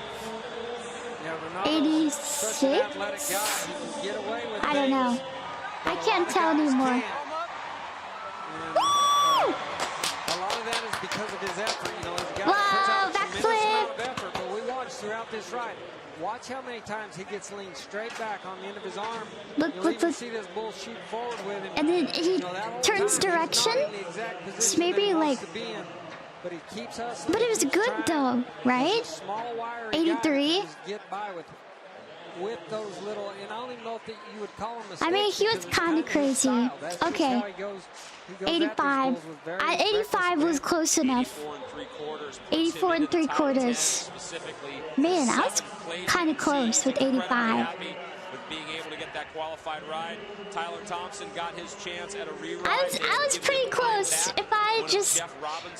Yeah, Ronaldo's such an 86. athletic guy. He can get away with I don't know. things I that a can't lot of tell guys anymore. can't. And, a lot of that is because of his effort. You know, he's a guy that puts out a tremendous amount of effort. But we watched throughout this ride. Watch how many times he gets leaned straight back on the end of his arm. Look, You'll look, even look. see this bull shoot forward with him. And then he You know, that whole turns time, direction. He's not in the exact It's position maybe that he wants like, to be in, but he keeps hustling. but it was He keeps good trying. though, right? He's a small, wiry guy that 83. can just get by with those little, and I don't even know if you would call them mistakes. I mean, he was because it's kind of his crazy. style. That's just Okay. how he goes at these 85. bulls with very 85 was reckless close enough. 84 and 3/4. Man, I was kind of close with 85. With being able to get that qualified ride, Tyler Thompson got his chance at a reride. I was pretty close. If I just,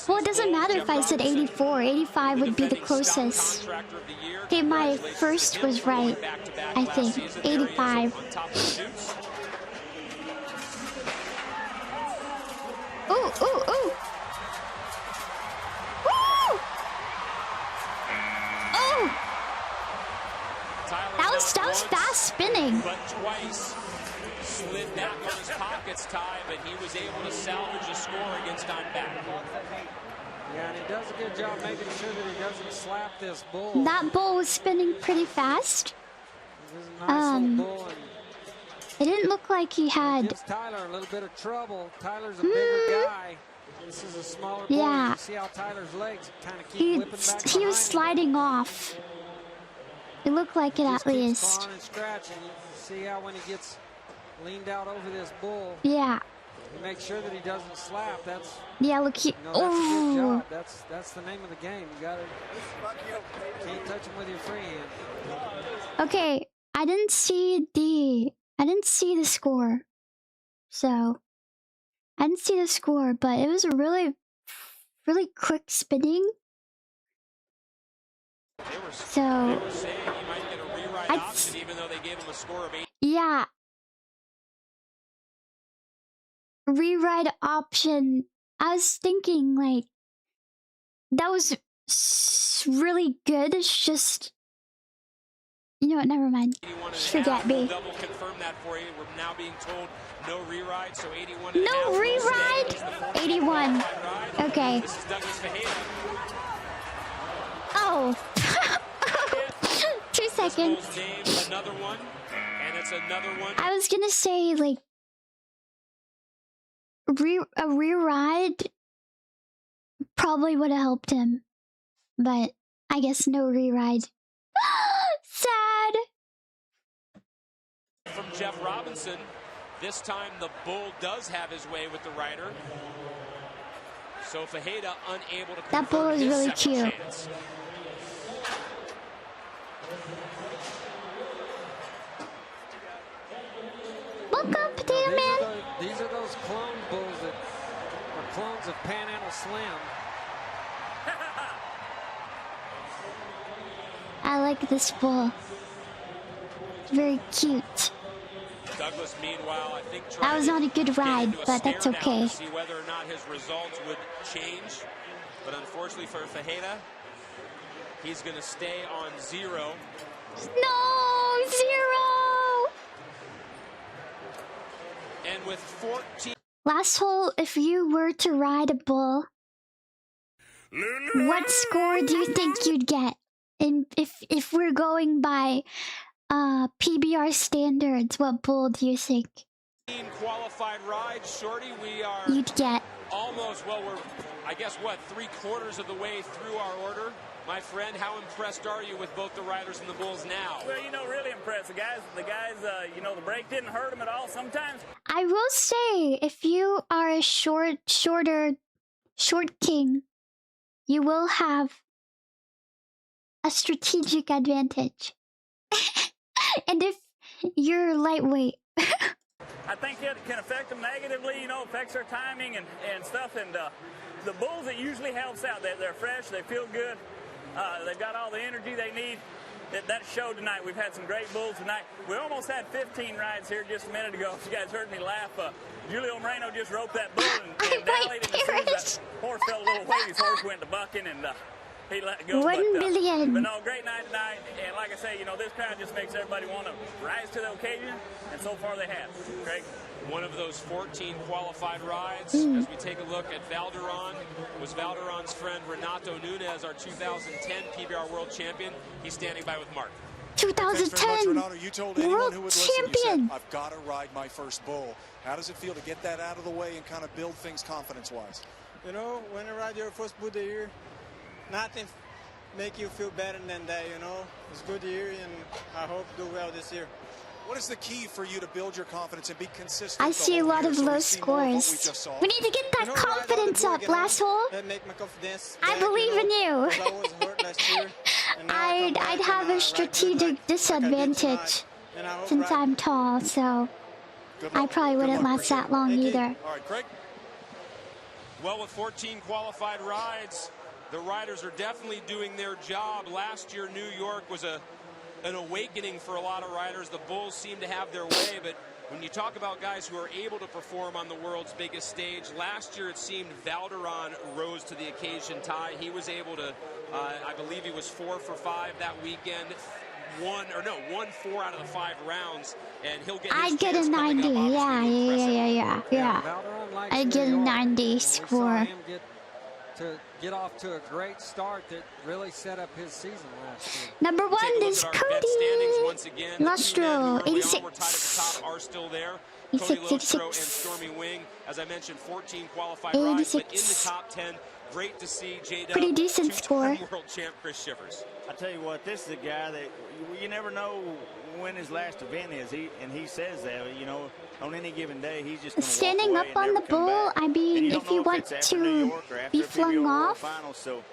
well, it doesn't matter if I said 84. 85 would be the closest. Okay, my first was right. I think 85. Ooh, ooh, ooh. Woo! Oh! That was fast spinning. But twice slid back on his pockets, Ty, but he was able to salvage a score against on back. Yeah, and he does a good job making sure that he doesn't slap this bull. That bull was spinning pretty fast. This is a nice little bull, and It didn't look like he had. gives Tyler a little bit of trouble. Tyler's a bigger guy. This is a smaller bull. Yeah. You see how Tyler's legs kind of keep whipping back He was behind him. sliding off. It looked like it at Just keeps least. clawing and scratching. You see how when he gets leaned out over this bull, Yeah. he makes sure that he doesn't slap. That's, Yeah, look he. you know, that's a good Oh. job. That's the name of the game. You gotta can't touch him with your free hand. Okay, I didn't see the score. So I didn't see the score, but it was a really quick spinning. So They were saying he might get a rewrite I'd option, even though they gave him a score of 8. yeah. Rewrite option. I was thinking like that was really good. It's just, you know what? Never mind. Forget me. Double confirm that for you. We're now being told no rewrite, so 81. No rewrite. 81. Okay. This is Douglas Fajeda. Oh. 2 seconds. Bull's name, another one, and it's another one. I was gonna say like a rewrite probably would have helped him, but I guess no rewrite. Sad. From Jeff Robinson, this time the bull does have his way with the rider. So Fajeda unable to That bull is convert his really second cute. chance. Welcome, Potato Man. These are those clone bulls that are clones of Panhandle Slim. I like this bull. It's very cute. Douglas, meanwhile, I think That was not a good ride, into a but that's stare now okay. to see whether or not his results would change. But unfortunately for Fajeda, he's going to stay on 0. No, 0. And with 14. Last hole, if you were to ride a bull, what score do you think you'd get? And if we're going by PBR standards, what bull do you think Qualified ride, Shorty, we are you'd get? almost, well, we're, I guess, what, 3/4 of the way through our order. My friend, how impressed are you with both the riders and the bulls now? Well, you know, really impressed. The guys, you know, the break didn't hurt them at all. Sometimes. I will say, if you are a short king, you will have a strategic advantage. And if you're lightweight, I think it can affect them negatively, you know, affects their timing and stuff. And the bulls, it usually helps out. They're fresh, they feel good, they've got all the energy they need. That showed tonight. We've had some great bulls tonight. We almost had 15 rides here just a minute ago. You guys heard me laugh. Julio Moreno just roped that bull and dilated. As soon as that horse fell a little weight, his horse went to bucking and he let go. 1 million. But no, great night tonight. And like I say, you know, this crowd just makes everybody want to rise to the occasion. And so far they have. Craig? One of those 14 qualified rides. As we take a look at Valderon, was Valderon's friend Renato Nunez, our 2010 PBR World Champion. He's standing by with Mark. 2010 Renato, you told anyone who would listen, champion. you said, I've got to ride my first bull. How does it feel to get that out of the way and kind of build things confidence-wise? You know, when you ride your first bull of the year, nothing make you feel better than that, you know. It's a good year, and I hope do well this year. What is the key for you to build your confidence and be consistent? I see a lot of low scores. We need to get that confidence up, Lasshole. That make my confidence I back, believe you in know, you. 'cause I was hurt last year, and now I come back I'd have and a I strategic ride good like I did disadvantage tonight. And I hope since I'm tall, so I probably wouldn't last that long either. All right, Craig. Well, with 14 qualified rides, the riders are definitely doing their job. Last year, New York was an awakening for a lot of riders. The bulls seem to have their way, but when you talk about guys who are able to perform on the world's biggest stage, last year it seemed Valderon rose to the occasion. Ty, he was able to, I believe he was 4 for 5 that weekend. Won 4 out of the 5 rounds, and he'll get his I'd get a chance coming 90. up, Yeah. Valderon likes I'd New get a York. 90 We saw score. him get off to a great start that really set up his season last year. Number one Take a look is at our vet standings Cody once again. The two men Lustro, who early on 86. were tied at the top are still there. 86, Cody Lostro and 86. Stormy Wing, as I mentioned, 14 qualified rides, but in the 86. top 10. Great to see J-Dub, Pretty decent two-time score. world champ Chris Shivers. I tell you what, this is a guy that you never know when his last event is. He says that, you know, on any given day, he's just gonna Standing walk up away and on the never come bull, back. I And mean, you don't if you know want it's after to New York or after be a flung PBR World off, Finals, so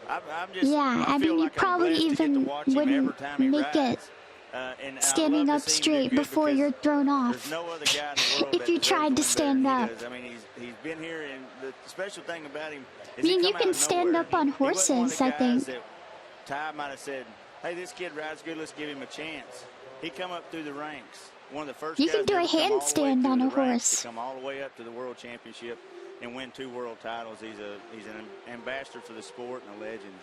I'm just, yeah, I feel mean, you like I'm probably blessed to get to even watch him every wouldn't time he make it rides. And I standing love up to see him do straight good before because you're thrown there's off. no other guy in the world If that you deserves tried to win better stand than he up. does. I mean, he's been here, and the special thing about him is I mean, he you come can out of stand nowhere. up on He wasn't one of horses, the I guys think. that Ty might have said, hey, this kid rides good, let's give him a chance. He come up through the ranks. One of the first You guys can do to a ever come all the way handstand through on the a ranks horse. to come all the way up to the World Championship and win 2 world titles. He's an ambassador for the sport and a legend.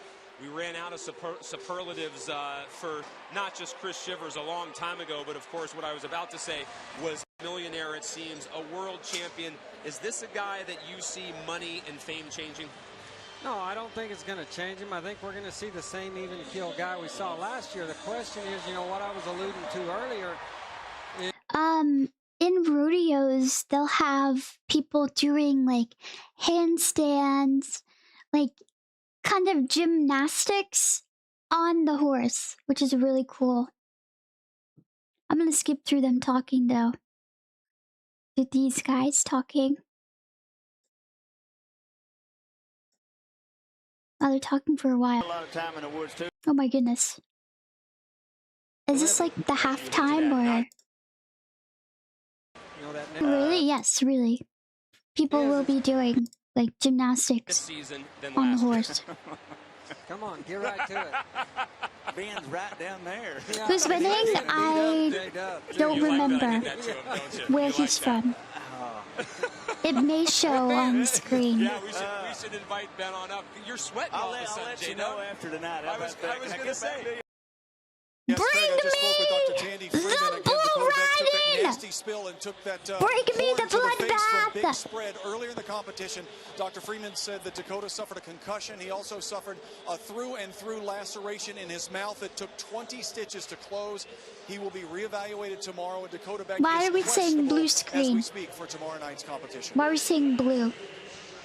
We ran out of superlatives for not just Chris Shivers a long time ago, but of course what I was about to say was millionaire, it seems, a world champion. Is this a guy that you see money and fame changing? No, I don't think it's going to change him. I think we're going to see the same even kill guy we saw last year. The question is, you know, what I was alluding to earlier. In rodeos, they'll have people doing like handstands, like kind of gymnastics on the horse, which is really cool. I'm gonna skip through them talking though. To these guys talking. Oh, they're talking for a while. A lot of time in the woods too. Oh my goodness. Is this like the halftime or? You know, that Really? Yes, really. People will be doing like This gymnastics season than on the last year. horse. Come on, get right to it. Ben's right down there. Yeah. Who's winning? I J-Dub. don't You like that I remember did that to him, don't you? where You he's like that. from. It may show on the screen. Yeah, we should invite Ben on up. You're sweating all of a I'll sudden, let you J-Dub. know after tonight. I was going to say. Yes, Bring Craig, I just spoke with Dr. me Tandy the Freeman. Again, bull Dakota Beck took that riding! nasty spill and took that Bring me horn the to the face from Big bloodbath! Spread earlier in the competition. Dr. Freeman said that Dakota suffered a concussion. He also suffered a through-and-through laceration in his mouth that took 20 stitches to close. He will be reevaluated tomorrow, and Dakota Beck Why is are we saying blue questionable as screen? we speak for tomorrow night's competition. Why are we saying blue?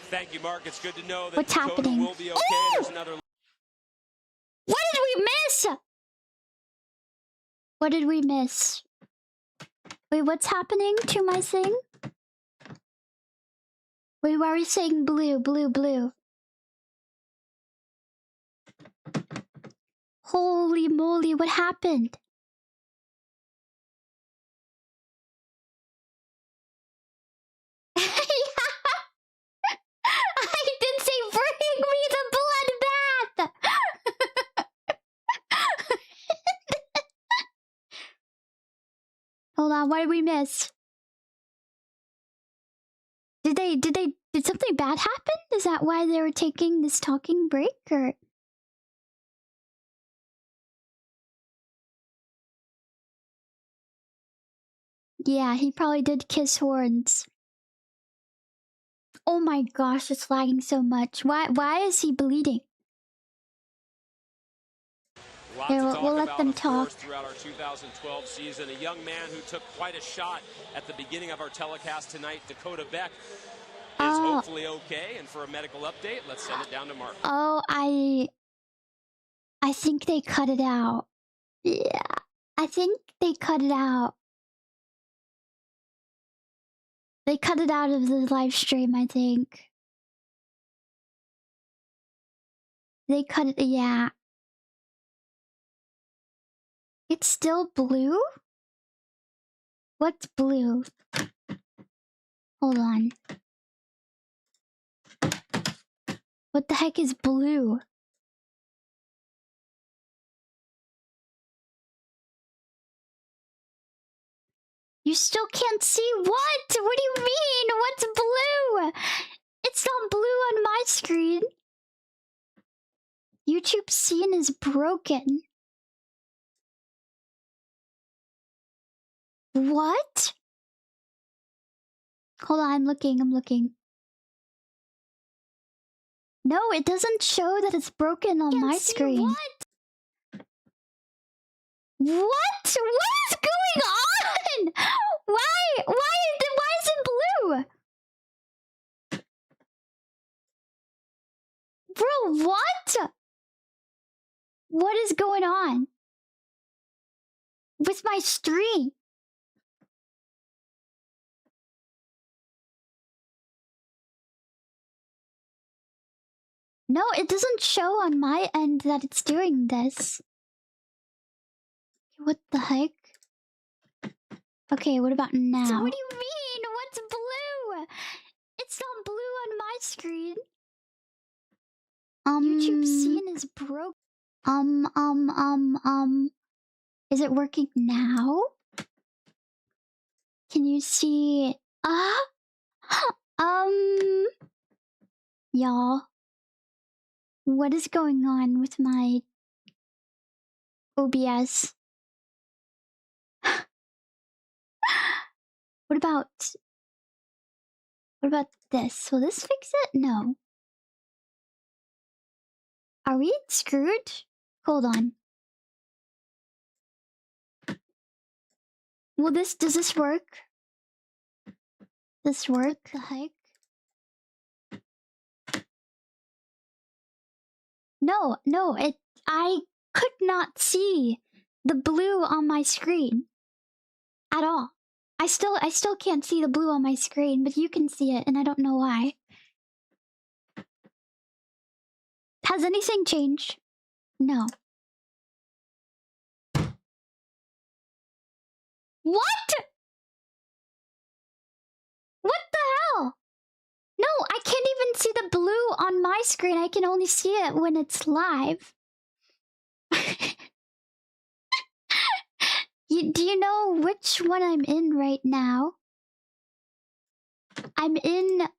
Thank you, Mark. It's good to know that What's Dakota happening? will be okay. There's another What did we miss? Wait, what's happening to my thing? Wait, why are we saying blue, blue, blue? Holy moly, what happened? I did say bring me the bloodbath! Hold on, what did we miss? Did something bad happen? Is that why they were taking this talking break, or? Yeah, he probably did kiss horns. Oh my gosh, it's lagging so much. Why is he bleeding? Here, we'll let them talk. Throughout our 2012 season, a young man who took quite a shot at the beginning of our telecast tonight, Dakota Beck, is hopefully okay. And for a medical update, let's send it down to Mark. Oh, I think they cut it out. Yeah, I think they cut it out. They cut it out of the live stream, I think. They cut it, yeah. It's still blue? What's blue? Hold on. What the heck is blue? You still can't see what? What do you mean? What's blue? It's not blue on my screen. YouTube scene is broken. What? Hold on, I'm looking. No, it doesn't show that it's broken on my screen. What? What is going on? Why is it blue? Bro, what? What is going on with my stream? No, it doesn't show on my end that it's doing this. What the heck? Okay, what about now? So what do you mean? What's blue? It's not blue on my screen. YouTube scene is broke. Is it working now? Can you see? Y'all. What is going on with my OBS? What about this? Will this fix it? No. Are we screwed? Hold on. Does this work? This work? The heck? No, I could not see the blue on my screen at all. I still can't see the blue on my screen, but you can see it, and I don't know why. Has anything changed? No. What? What the hell? No, I can't even see the blue on my screen. I can only see it when it's live. Do you know which one I'm in right now? I'm in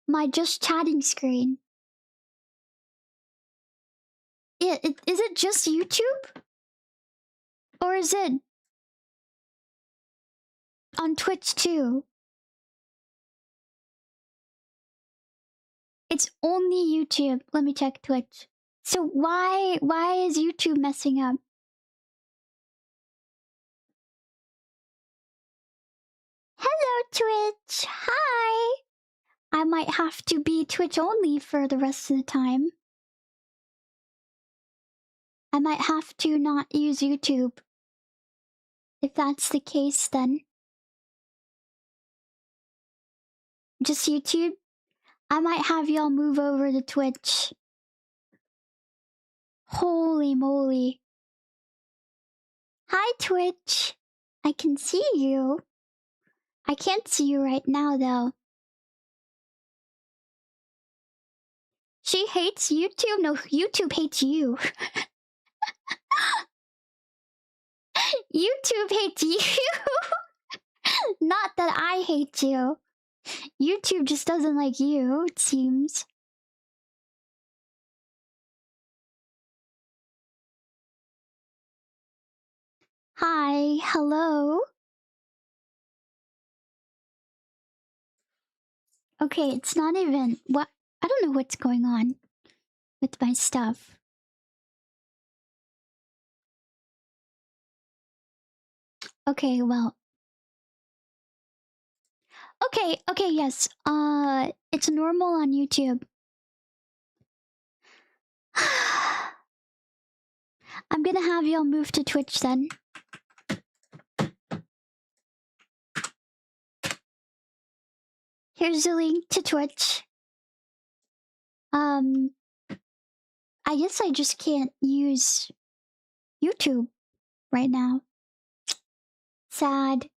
my just chatting screen. Is it just YouTube? Or is it on Twitch too? It's only YouTube. Let me check Twitch. So why is YouTube messing up? Hello, Twitch. Hi. I might have to be Twitch only for the rest of the time. I might have to not use YouTube. If that's the case, then just YouTube. I might have y'all move over to Twitch. Holy moly. Hi, Twitch. I can see you. I can't see you right now, though. She hates YouTube? No, YouTube hates you. YouTube hates you. Not that I hate you. YouTube just doesn't like you, it seems. Hi, hello. Okay, it's not even what I don't know what's going on with my stuff. Okay, well. Okay, yes. It's normal on YouTube. I'm gonna have y'all move to Twitch then. Here's the link to Twitch. I guess I just can't use YouTube right now. Sad.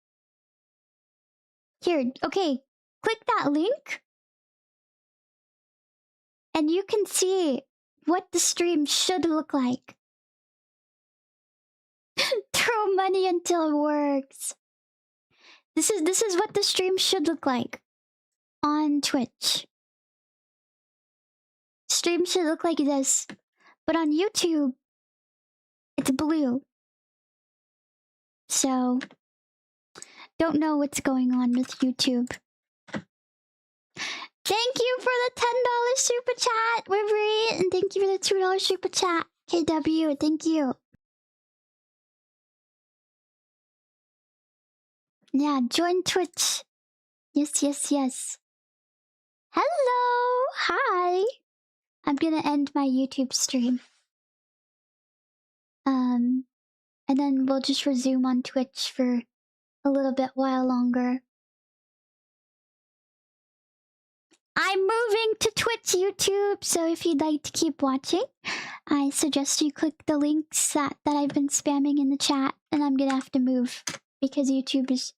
Here, okay, click that link. And you can see what the stream should look like. Throw money until it works. This is what the stream should look like on Twitch. Stream should look like this, but on YouTube, it's blue. So, don't know what's going on with YouTube. Thank you for the $10 super chat, Wivery, and thank you for the $2 super chat, KW. Thank you. Yeah, join Twitch. Yes. Hello, hi. I'm gonna end my YouTube stream. And then we'll just resume on Twitch for a little bit while longer. I'm moving to Twitch YouTube, so if you'd like to keep watching, I suggest you click the links that I've been spamming in the chat, and I'm gonna have to move because YouTube is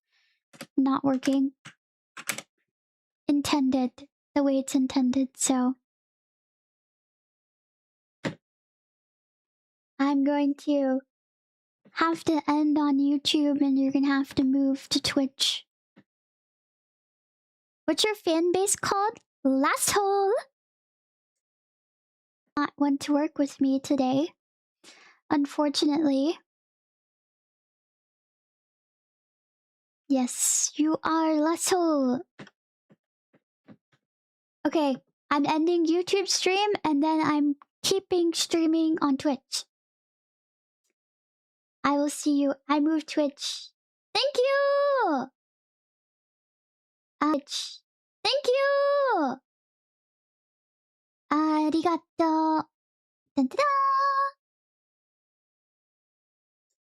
not working the way it's intended, so I'm going to have to end on YouTube and you're gonna have to move to Twitch. What's your fan base called? Lasshole! Not want to work with me today, unfortunately. Yes, you are Lasshole. Okay, I'm ending YouTube stream and then I'm keeping streaming on Twitch. I will see you. I moved Twitch. Thank you! Thank you! Arigato. Da-da-da.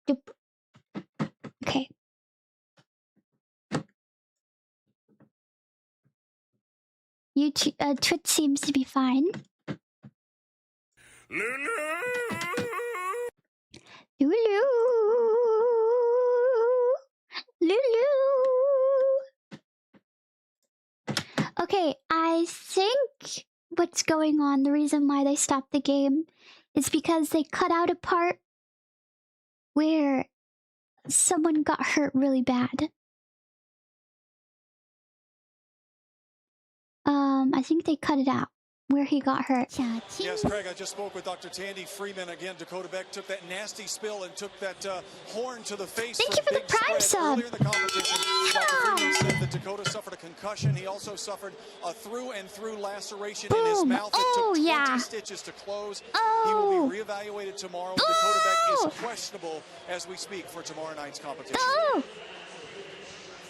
Doop. Okay. YouTube, Twitch seems to be fine. Lulu. Okay, I think what's going on, the reason why they stopped the game, is because they cut out a part where someone got hurt really bad. I think they cut it out where he got hurt. Yes, Craig, I just spoke with Dr. Tandy Freeman. Again, Dakota Beck took that nasty spill and took that horn to the face. Thank you for the Prime sub. Earlier in the competition, Dr. Freeman said that Dakota suffered a concussion. He also suffered a through-and-through laceration in his mouth. It took 20 stitches to close. He will be reevaluated tomorrow. Dakota Beck is questionable as we speak for tomorrow night's competition.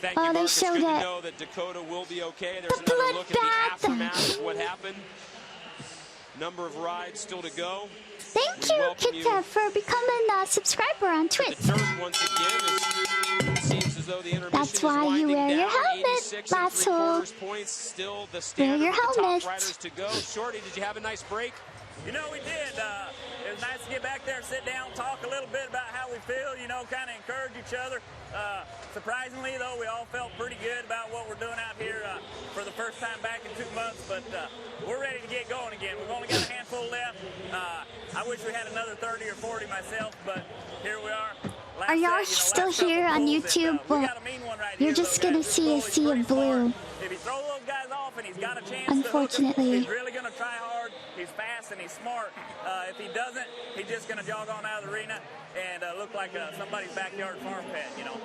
Thank you, Marcus. Good to know that Dakota will be okay. There's another look at the aftermath of what happened. Number of rides still to go. Thank you, KitKat, for becoming a subscriber on Twitch. The dirt once again is, seems as though the intermission That's why you wear your helmet, Lasso. Points, still the Wear standard your for the top helmet. riders to go. Shorty, did you have a nice break? You know, we did. It was nice to get back there, sit down, talk a little bit about how we feel, you know, kind of encourage each other. Surprisingly, though, we all felt pretty good about what we're doing out here for the first time back in 2 months, but we're ready to get going again. We've only got a handful left. I wish we had another 30 or 40 myself, but here we are. Are y'all still here on YouTube? Well, you're just gonna see a sea of blue. If you throw those guys off and he's got a chance Unfortunately. he's really going to try hard. He's fast and he's smart. If he doesn't, he's just going to jog on out of the arena and look like somebody's backyard farm pet, you know.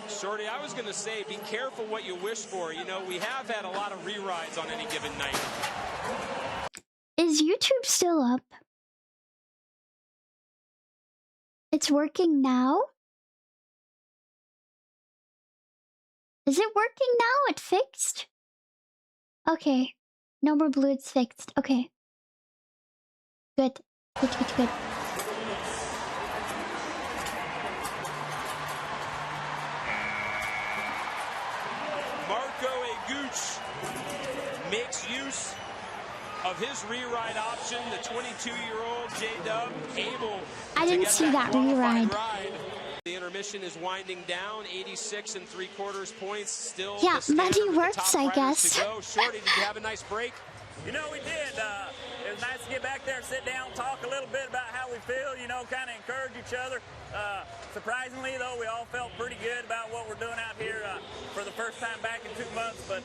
Shorty, I was going to say, be careful what you wish for. You know, we have had a lot of re-rides on any given night. Is YouTube still up? It's working now? Is it working now? It fixed? Okay. No more blue, it's fixed. Okay. Good. Good, good, good. Marco Eguch makes use of his re-ride option. The 22-year-old J-Dub able I didn't see that re-ride. The intermission is winding down, 86 3/4 points. Still, yeah, money works, works, I guess. Shorty, did you have a nice break? You know, we did. It was nice to get back there, sit down, talk a little bit about how we feel, you know, kind of encourage each other. Surprisingly, though, we all felt pretty good about what we're doing out here for the first time back in 2 months, but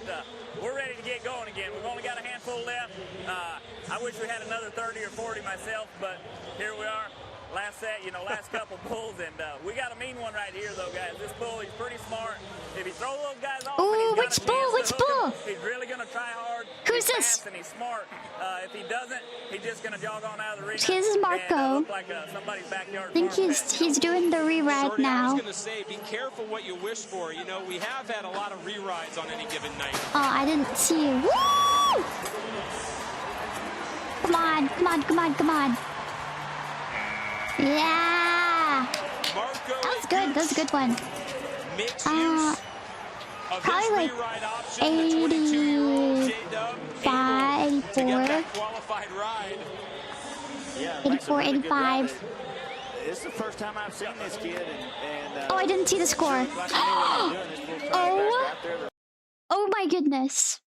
we're ready to get going again. We've only got a handful left. I wish we had another 30 or 40 myself, but here we are. Last set, you know, last couple bulls, and we got a mean one right here, though, guys. This bull, he's pretty smart. If you throw those guys off, ooh, which bull? Which bull? He's really gonna try hard. Who's he's this? Fast and he's smart. If he doesn't, he's just gonna jog on out of the arena. This is Marco. And, look like somebody's backyard. I think he's doing the re-ride Shorty, now. I was gonna say, be careful what you wish for. You know, we have had a lot of re-rides on any given night. Oh, I didn't see you. Woo! Come on, come on, come on, come on. Yeah! Marco That was good. That was a good one. Makes use of probably his like re-ride option. The 22-year-old J-Dub able to get that qualified ride. Yeah, 84, 85. This is the first time I've seen this kid, and Oh, I didn't see the score. Oh my goodness.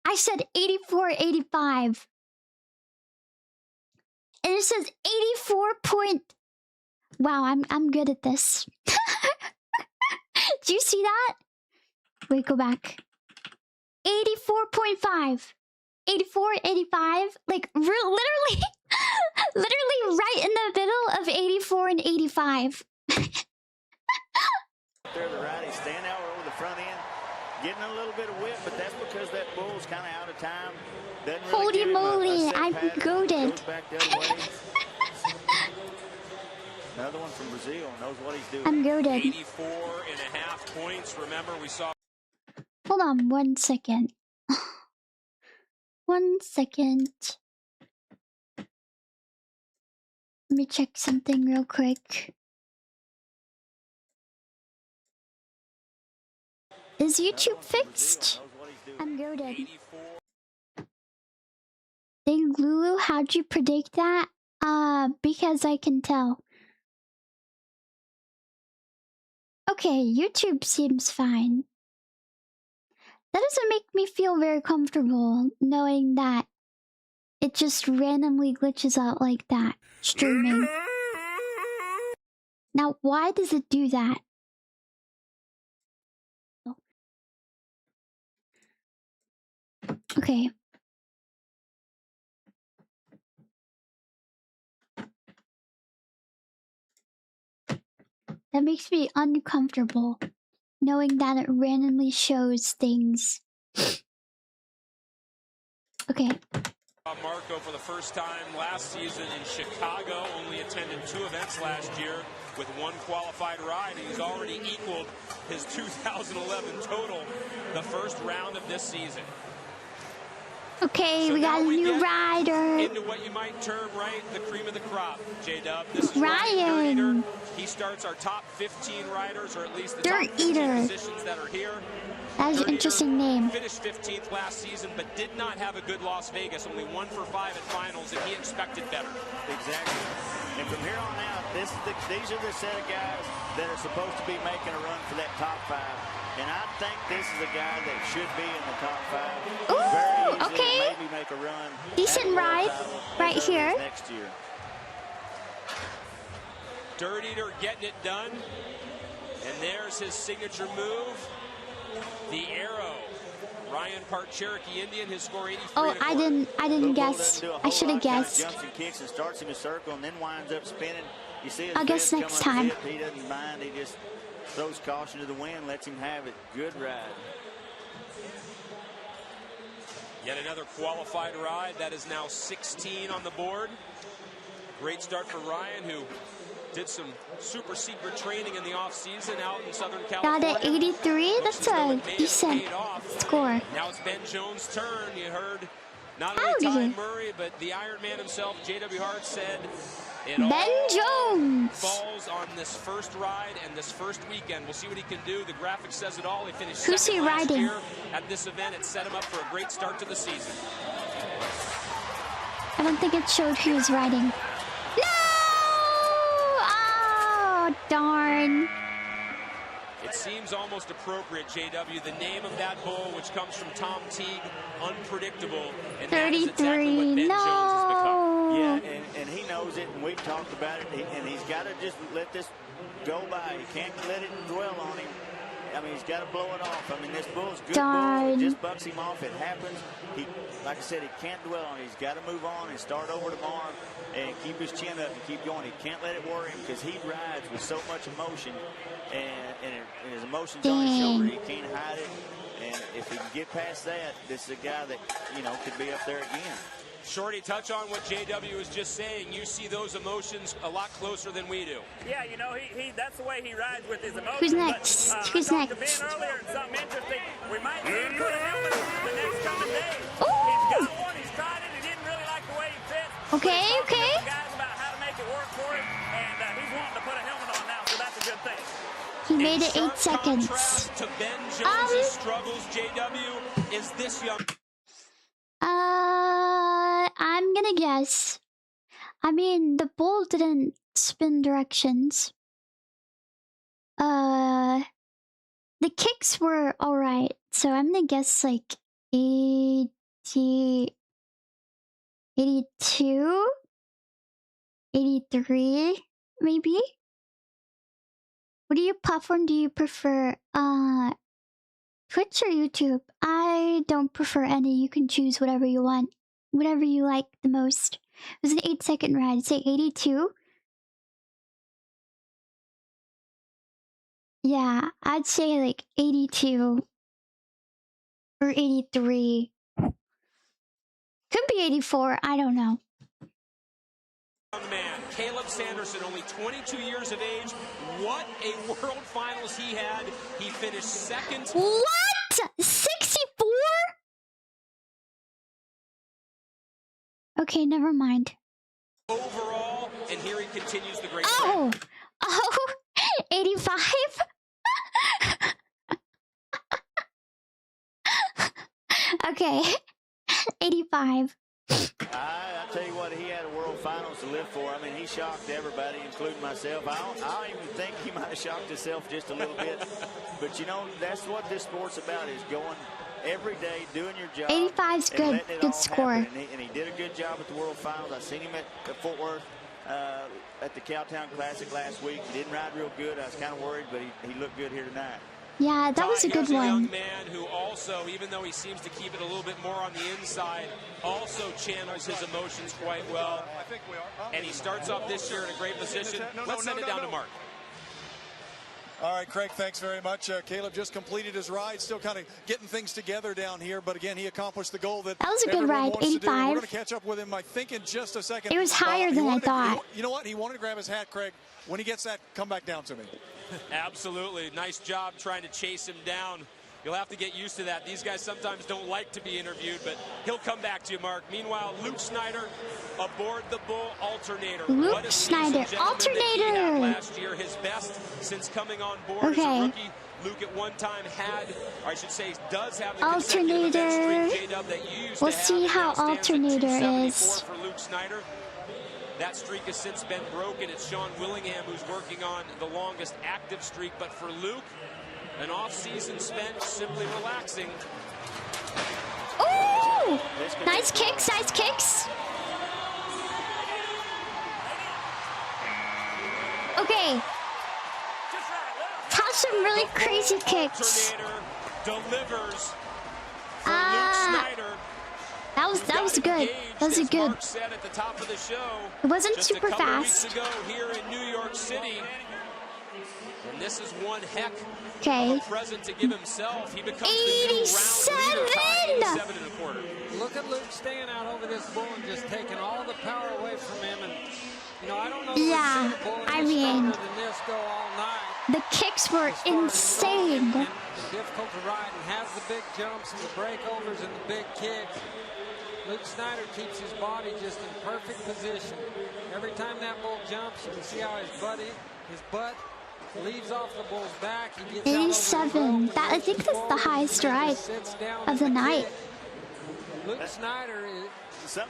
I said 84, 85. And it says 84 point. Wow, I'm good at this. Do you see that? Wait, go back. 84.5. 84, 85. Like literally literally right in the middle of 84 and 85. There, the righty stand out over the front end, getting a little bit of whip, but that's because that bull's kind of out of time. Doesn't really Holy give him moly, set I'm pattern. goated. Goes back the other way. Another one from Brazil knows what he's doing. I'm goated. 84.5 points. Remember, we saw. Hold on 1 second. 1 second. Let me check something real quick. Is YouTube fixed? I'm goated. Dang, Lulu, how'd you predict that? Because I can tell. Okay, YouTube seems fine. That doesn't make me feel very comfortable knowing that it just randomly glitches out like that, streaming. Now, why does it do that? Okay. That makes me uncomfortable, knowing that it randomly shows things. Okay. Marco for the first time last season in Chicago, only attended 2 events last year with 1 qualified ride. He's already equaled his 2011 total the first round of this season. Okay, So we got now a we new get rider. into what you might term, right, the cream of the crop, J-Dub. This is Ryan. Dirt Eater. He starts our top 15 riders, or at least the Dirt top 15 Eater. positions that are here. That is an Dirt interesting Eater name. finished 15th last season, but did not have a good Las Vegas. Only 1 for 5 at finals, and he expected better. Exactly. And from here on out, these are the set of guys that are supposed to be making a run for that top 5. And I think this is a guy that should be in the top 5. Ooh, Very easily, okay. maybe make a run. Decent ride right here. Next year. Dirt Eater getting it done. And there's his signature move. The arrow. Ryan Park Cherokee Indian, his score 83. Oh, I didn't guess. I should have guessed. Jumps and kicks and starts in a circle and then winds up spinning. You see his I'll guess fist next come time. up zip. He doesn't mind. He just throws caution to the wind, lets him have it. Good ride. Yet another qualified ride. That is now 16 on the board. Great start for Ryan, who did some super secret training in the offseason out in Southern California. Got an 83. That's a decent score. Now it's Ben Jones' turn. You heard not Howdy. only Ty Murray, but the Iron Man himself, J.W. Hart, said it Ben all Jones falls on this first ride and this first weekend. We'll see what he can do. The graphic says it all. He finished Who's second he last riding? year at this event. It set him up for a great start to the season. I don't think it showed who was riding. No! Oh, darn. It seems almost appropriate, JW, the name of that bull, which comes from Tom Teague, unpredictable. And that is exactly what Ben Jones has become. Yeah, and he knows it, and we've talked about it, and he's got to just let this go by. He can't let it dwell on him. I mean, he's got to blow it off. I mean, this bull's a good bull. It just bucks him off. It happens. He, like I said, he can't dwell on it. He's got to move on and start over tomorrow and keep his chin up and keep going. He can't let it worry him because he rides with so much emotion, and his emotions on his shoulder. He can't hide it. And if he can get past that, this is a guy that, you know, could be up there again. Shorty, touch on what JW was just saying. You see those emotions a lot closer than we do. Yeah, you know, that's the way he rides with his emotions. Who's next? Who's next? I talked to Ben earlier, and something interesting. We might see him put a helmet on the next coming days. He's got one. He's tried it. He didn't really like the way he fits. Okay, okay. Guys about how to make it work for him, and he's wanting to put a helmet on now, so that's a good thing. He made it 8 seconds. To Ben Jones' struggles, JW, is this young. I'm gonna guess. I mean, the bull didn't spin directions. The kicks were alright, so I'm gonna guess like 80, 82, 83, maybe? What platform do you prefer? Twitch or YouTube? I don't prefer any. You can choose whatever you want. Whatever you like the most. It was an 8-second ride. I'd say 82. Yeah, I'd say like 82. Or 83. Could be 84. I don't know. Young man, Caleb Sanderson, only 22 years of age. What a world finals he had. He finished second. What? 64? Okay, never mind. Overall, and here he continues the great. Oh, 85? Okay, 85. I tell you what, he had a world finals to live for. I mean, he shocked everybody, including myself. I don't even think he might have shocked himself just a little bit. But, you know, that's what this sport's about, is going every day, doing your job. 85's good. Good score. And he did a good job at the world finals. I seen him at Fort Worth at the Cowtown Classic last week. He didn't ride real good. I was kind of worried, but he looked good here tonight. Yeah, that was a good one. A young man who also, even though he seems to keep it a little bit more on the inside, also channels his emotions quite well. And he starts off this year in a great position. Let's send it down to Mark. All right, Craig, thanks very much. Caleb just completed his ride, still kind of getting things together down here. But again, he accomplished the goal that was a good ride, 85. We're going to catch up with him, I think, in just a second. It was higher than I thought. You know what? He wanted to grab his hat, Craig. When he gets that, come back down to me. Absolutely. Nice job trying to chase him down. You'll have to get used to that. These guys sometimes don't like to be interviewed, but he'll come back to you, Mark. Meanwhile, Luke Snyder aboard the Bull alternator. Luke Snyder, alternator. Last year, his best since coming on board as a rookie. Luke at one time had, or I should say, does have the alternator. We'll see how alternator is. For Luke Snyder. That streak has since been broken. It's Sean Willingham who's working on the longest active streak, but for Luke, an off-season spent simply relaxing. Ooh! Nice kicks, nice kicks. Okay. Have some really crazy kicks. Delivers for Luke Snyder. That was good. That was good. Mark said at the top of the show, it wasn't just super a couple fast. Weeks ago here in New York City. And this is one heck of a present to give himself. He becomes the new round leader, 87 and a quarter. Look at Luke staying out over this bull and just taking all the power away from him. And you know, I don't know. Yeah, I mean, than this go all night. The kicks were insane. And difficult to ride, and has the big jumps and the breakovers and the big kicks. Luke Snyder keeps his body just in perfect position. Every time that bull jumps, you can see how his butt leaves off the bull's back. He gets 87. I think that's the highest ride of the night. Luke Snyder is...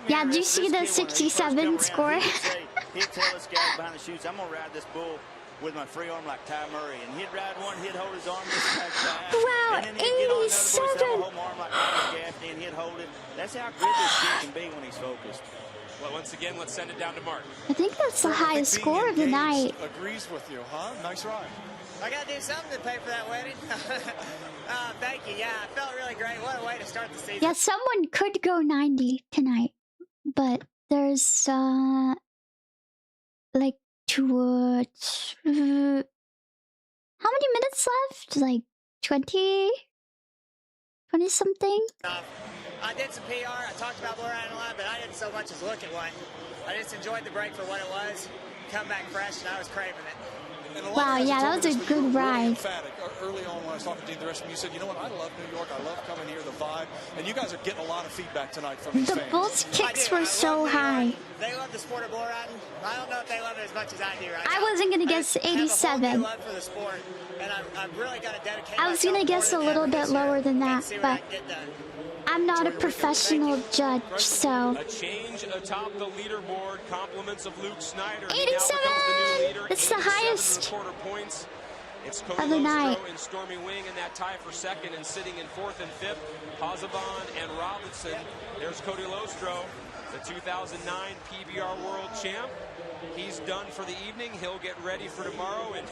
Yeah, do you see the 67 score? He'd tell us guys behind the chutes, I'm going to ride this bull with my free arm like Ty Murray. And he'd ride one, he'd hold his arm this back. Wow, and then he'd get on 87. Another hold my arm like Robert Gaffney, and he'd hold it. That's how good this kid can be when he's focused. Well, once again, let's send it down to Mark. I think that's the highest score of the night. Agrees with you, huh? Nice ride. I got to do something to pay for that wedding. Thank you. Yeah, it felt really great. What a way to start the season. Yeah, someone could go 90 tonight, but there's like how many minutes left? Like 20 something? I did some PR. I talked about bull riding a lot, but I didn't so much as look at one. I just enjoyed the break for what it was. Come back fresh, and I was craving it. Wow, yeah, that was a good ride. Emphatic. Early on when I was talking to you and the rest of you, said, you know what, I love New York. I love coming here, the vibe. And you guys are getting a lot of feedback tonight from these fans. The Bulls' kicks were so high. They love the sport of bull riding. I don't know if they love it as much as I do right now. I wasn't going to guess 87. Love for the sport, and I've really got to dedicate I was going to guess a little bit lower than that, but I'm not a professional judge, so... A change atop the leaderboard, compliments of Luke Snyder. 87! It's the highest It's of the night. and Stormy Wing in that tie for second, and sitting in fourth and fifth, Hazabon and Robinson. There's Cody Lostro, the 2009 PBR World Champ. He's done for the evening. He'll get ready for tomorrow. And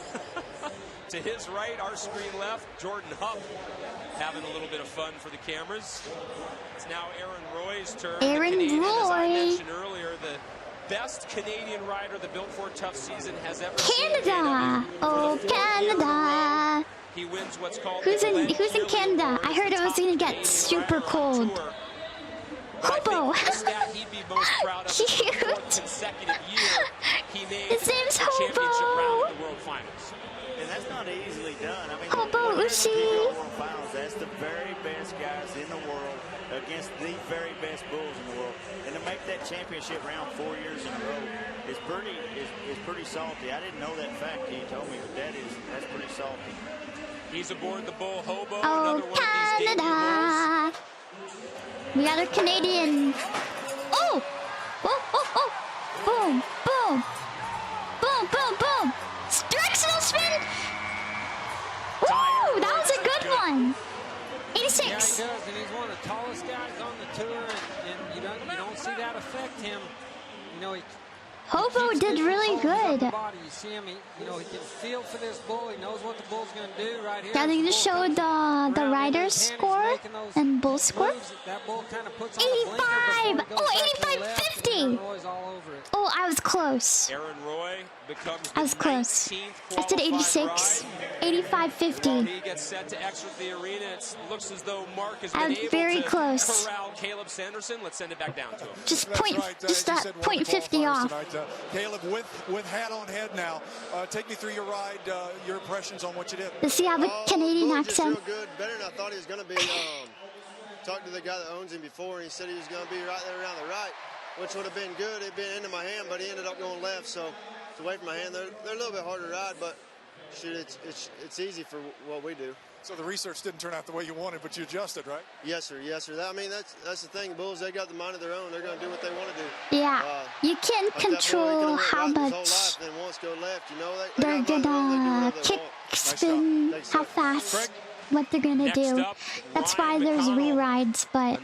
to his right, our screen left, Jordan Hupp having a little bit of fun for the cameras. It's now Aaron Roy's turn. Aaron Roy. As I Roy. mentioned earlier, the best Canadian rider the Built Ford Tough season has ever Canada! seen. Oh, Canada! He wins what's called Who's in Canada? I heard it was going to get super cold. Hobo! Cute! His name's Hobo! And that's not easily done. I mean, Hobo Ushi! That's the very best guys in the world against the very best bulls in the world. And to make that championship round 4 years in a row is pretty salty. I didn't know that fact. He told me, but that's pretty salty. He's aboard the bull Hobo. Oh, Canada! We got a Canadian. Oh! Oh, oh, oh! Boom, boom! Boom, boom, boom! Directional spin! Woo! That was a good one! 86! Yeah, he does, and he's one of the tallest guys on the tour, and you don't see that affect him. You know, Hobo did really good. You see him, he can feel for this bull. He knows what the bull's going to do right here. Yeah, they just showed the rider's score and bull score. 85! Oh, 85.50! Oh, I was close. Aaron Roy becomes I was close. I said 86. 85.50. He gets set to exit the arena. It looks as though Mark has I been was able very to close. corral Caleb Sanderson. Let's send it back down to him. Just point 50 off. Caleb, with hat on head now, take me through your ride, your impressions on what you did. Does he have a Canadian accent? Real good. better than I thought he was going to be. Talked to the guy that owns him before, and he said he was going to be right there around the right, which would have been good. It'd been into my hand, but he ended up going left, so it's away from my hand. They're a little bit harder to ride, but shoot, it's easy for what we do. So the research didn't turn out the way you wanted, but you adjusted, right? Yes, sir. Yes, sir. I mean, that's the thing. Bulls, they got the mind of their own. They're going to do what they want to do. Yeah, you can't control how much they're gonna kick, spin, how fast, what they're gonna do. That's why there's re-rides, but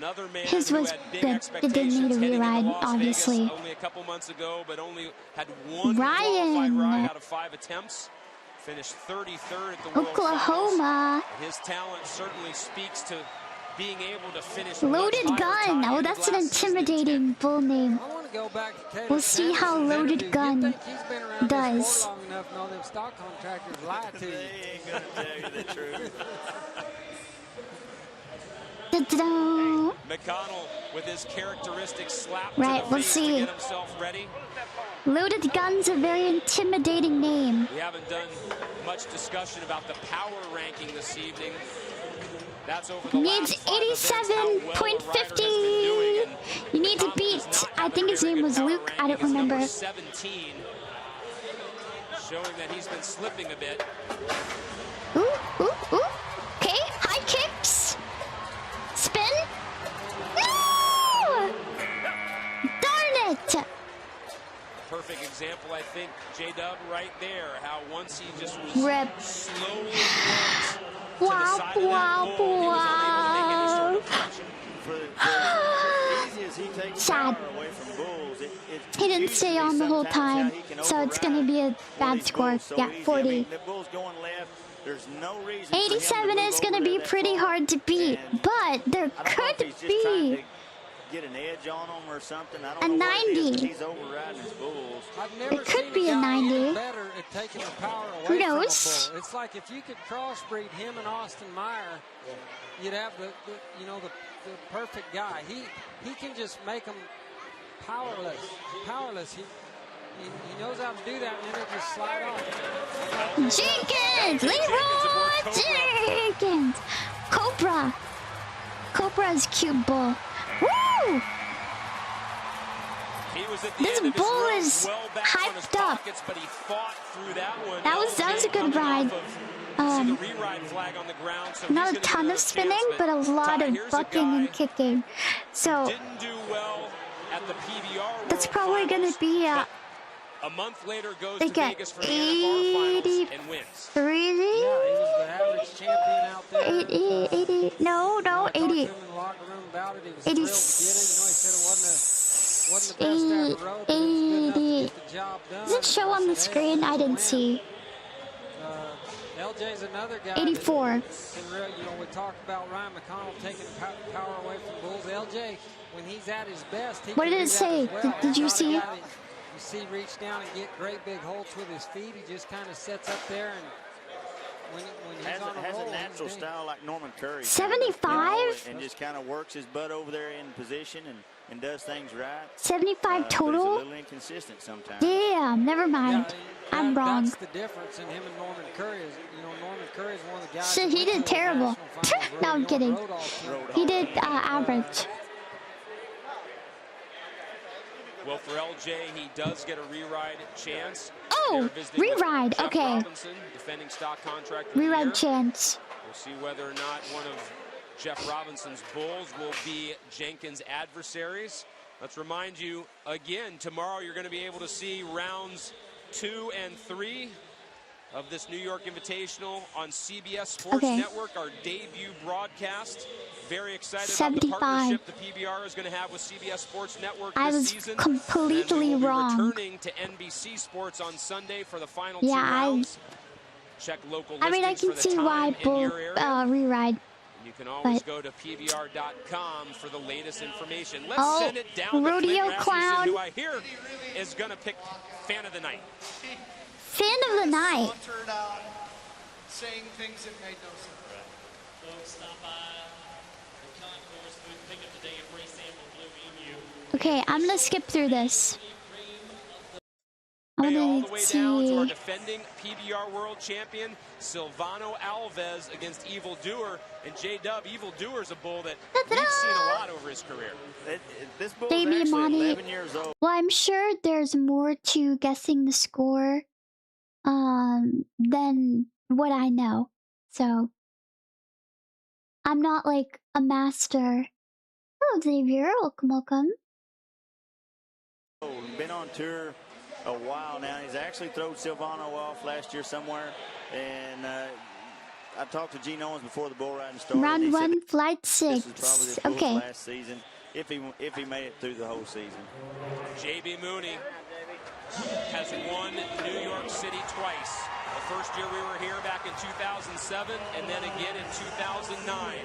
his was good. It didn't need a re-ride, obviously. Only a couple months ago, but only had one qualified ride out of 5 attempts. Finished 33rd at the World Oklahoma. Finals. His talent certainly speaks to being able to finish. Loaded Gun. Oh, that's an intimidating bull name. I want to go back to We'll see how Loaded Gun does. Long enough, and all them stock contractors lie to you. They ain't gonna tell you the truth. Da-da-da. McConnell with his characteristic slap Right, to the we'll face see. to get himself ready. Loaded Gun's a very intimidating name. We haven't done much discussion about the power ranking this evening. That's over the Needs last 5 events, how well the rider has been 87.50. doing, and You need to beat, I think his name was Luke, I don't remember. Number 17, showing that he's been slipping a bit. Ooh, ooh, ooh. Okay, high kicks. Spin. No! Darn it! Perfect example, I think, J-Dub right there, how once he just was Rip. slowly to Wow, the side wow, of that pole, he was unable to make any sort of traction. For easy as he takes Sad. power away from Bulls, He didn't stay on the whole time, so it's going to be a bad score. Yeah, 40. I mean, the Bulls going left, there's no reason 87 is going to be pretty hard to beat, but there could be get an edge on him or something. I a don't know what it is, 90. but he's overriding his Bulls. It could be a 90. Better at taking the power away Who from a knows? bull. It's like if you could crossbreed him and Austin Meyer, you'd have the perfect guy. He can just make them powerless. He knows how to do that, and then it just slide off. Jenkins! Leroy Jenkins! Cobra! Cobra's cute bull. Woo! He was at the This end of his bull run, is well back on his hyped up. pockets, but he fought through that one. That was a good coming ride. off of, see the re-ride flag on the ground, so Not he's a gonna ton get of another spinning, chance, but a lot Ty, of here's a bucking guy and kicking. So didn't do well at the PBR that's World probably going to be but a month later goes to like a Vegas for the NFR finals and wins. 83. Yeah, he was the average champion out there. 80, no, I talked to 80. him in the locker room about it. He was 80. thrilled to get it. You know, he said it wasn't the best ever road, but it was good enough to get the job done. Does it show on the screen? I didn't see. LJ's another guy. 84. You know, we talked about Ryan McConnell taking power away from Bulls. LJ, when he's at his best, he What can did do it that say? as well. Did you He's not a see? guy that you see reach down and get great big holds with his feet. He just kind of sets up there, and when he's on a Has roll, a natural style like Norman Curry. 75? And just kind of works his butt over there in position and does things right. 75 But he's a total? little inconsistent sometimes. Damn, never mind. I'm wrong. That's the difference in him and Norman Curry. Is, you know, Norman Curry is one of the guys. Shit, he did terrible. No, I'm kidding. He did average. Well, for LJ, he does get a re-ride chance. Oh, They're visiting with re-ride, Jeff okay. Robinson, defending stock contractor of the year. Re-ride chance. We'll see whether or not one of Jeff Robinson's bulls will be Jenkins' adversaries. Let's remind you again, tomorrow you're going to be able to see rounds 2 and 3 of this New York Invitational on CBS Sports Network, our debut broadcast. Very excited 75. about the partnership the PBR is going to have with CBS Sports Network this I was season. completely and we will wrong. be returning to NBC Sports on Sunday for the final 2 Yeah, rounds. Check local I mean, I listings can for the see time why in bull your area. re-ride. You can always But go to PBR.com for the latest information. Let's oh, send it down to Rodeo Clint Rasmussen, Clown. who I hear is going to pick fan of the night. Fan of the night. Sauntered out, saying things that made no sense. Folks, stop by the concourse booth, pick up today a free sample Blue Emu. Okay, I'm gonna skip through this. I all want the way to down to our see. defending PBR world champion Silvano Alves against Evil Doer. And J-Dub, Evil Doer's a bull that we've seen a lot over his career. This bull's Baby actually Monty. 11 years old. Well, I'm sure there's more to guessing the score than what I know. So I'm not like a master. Oh, Xavier, welcome. Been on tour a while now. He's actually thrown Silvano off last year somewhere. And I talked to Gene Owens before the bull riding started. Round 1, said flight 6. this is probably the bull's Okay. last season, if he made it through the whole season. JB Mooney has won New York City twice. The first year we were here back in 2007, and then again in 2009.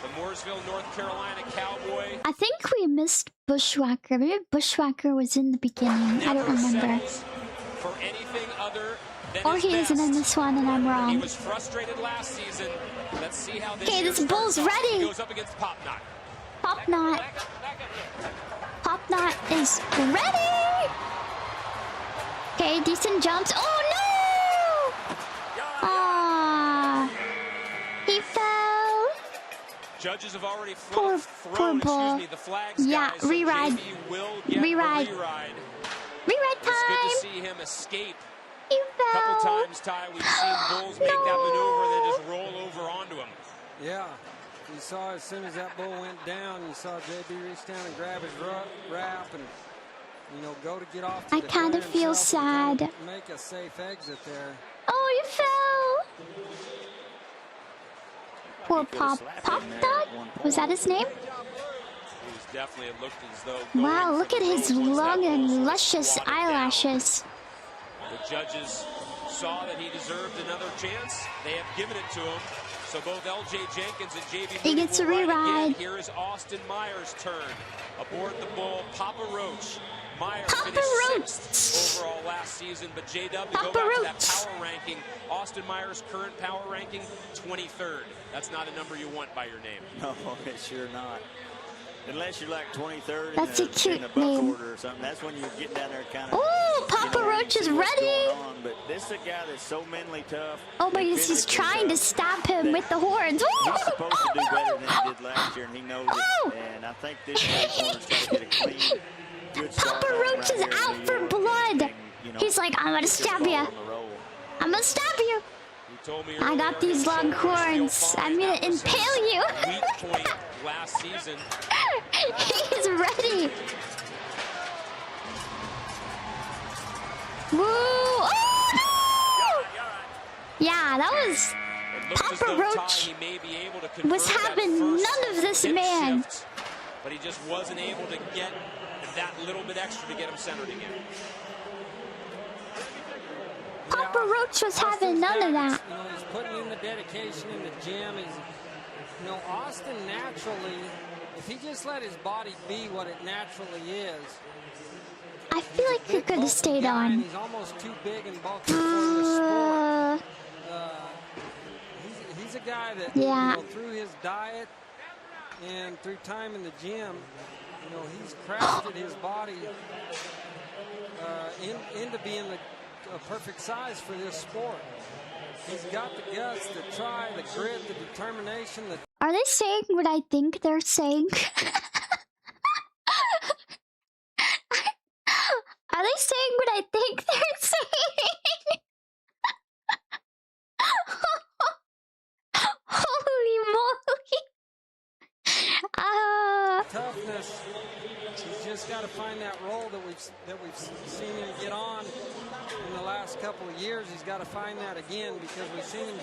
The Mooresville, North Carolina Cowboy. I think we missed Bushwacker. Maybe Bushwacker was in the beginning. I don't remember. For anything other than Or his he isn't in best. this one and I'm He wrong. was frustrated last season. Let's see how this Okay, year this bull's starts off. ready. He goes up against Popknot. Popknot. Popknot is ready! Okay, decent jumps. Oh no! Ah, he fell. Judges have already Poor thrown bull. the flags, Yeah, guys, so reride. JB will get Reride. a reride. Reride It's good to time. see him escape. He A couple fell. times, Ty, we've seen bulls make that maneuver and then just roll over onto him. Yeah. You saw as soon as that bull went down, you saw JB reach down and grab his wrap and, you know, go to get off. I kind of feel sad. Make a safe exit there. Oh, he fell. Poor Popknot? Was that his name? He was definitely, it looked as though. Wow, look at his long and luscious eyelashes. The judges saw that he deserved another chance. They have given it to him. So both LJ Jenkins and JB He Mooney gets a will ride reride. again. Here is Austin Myers' turn. Aboard the bull, Papa Roach. Myers Papa finished Roach. 6th overall last season, but J-Dub, to go Papa back to that Roach. power ranking, Austin Myers' current power ranking, 23rd. That's not a number you want by your name. No, it's sure not. Unless you're like 23rd That's a cute in the buck name. order or something. That's when you're getting down there kind of. Ooh, Papa Roach is ready. But this is a guy that's so mentally tough. Oh my and goodness, he's physically trying to tough stab him with the horns. He's supposed to do better than he did last year, and he knows it. And I think this year he's going to try to get a clean, good start. Papa Roach is out for blood. He's like, I'm gonna stab you. I'm gonna stab you. He told me I got these long horns. I'm gonna impale you. Weak point last season. He's ready. Woo! Oh, no! Yeah, that was It looks as Papa though Roach Ty, he may be able to convert was that having first none of this, hip man. shift, but he just wasn't able to get that little bit extra to get him centered again. Papa Roach was having none of that. You know, he's putting in the dedication in the gym. He's, you know, Austin naturally, if he just let his body be what it naturally is. I feel like he could have stayed guy, and on. he's almost too big and bulky for the sport. He's a guy that, Yeah. you know, through his diet and through time in the gym, you know, he's crafted his body into being a perfect size for this sport. He's got the guts, the try, the grit, the determination. Are they saying what I think they're saying? Are they saying what I think they're saying? Holy moly! Toughness. He's just got to find that role that we've seen him get on in the last couple of years. He's got to find that again because we've seen him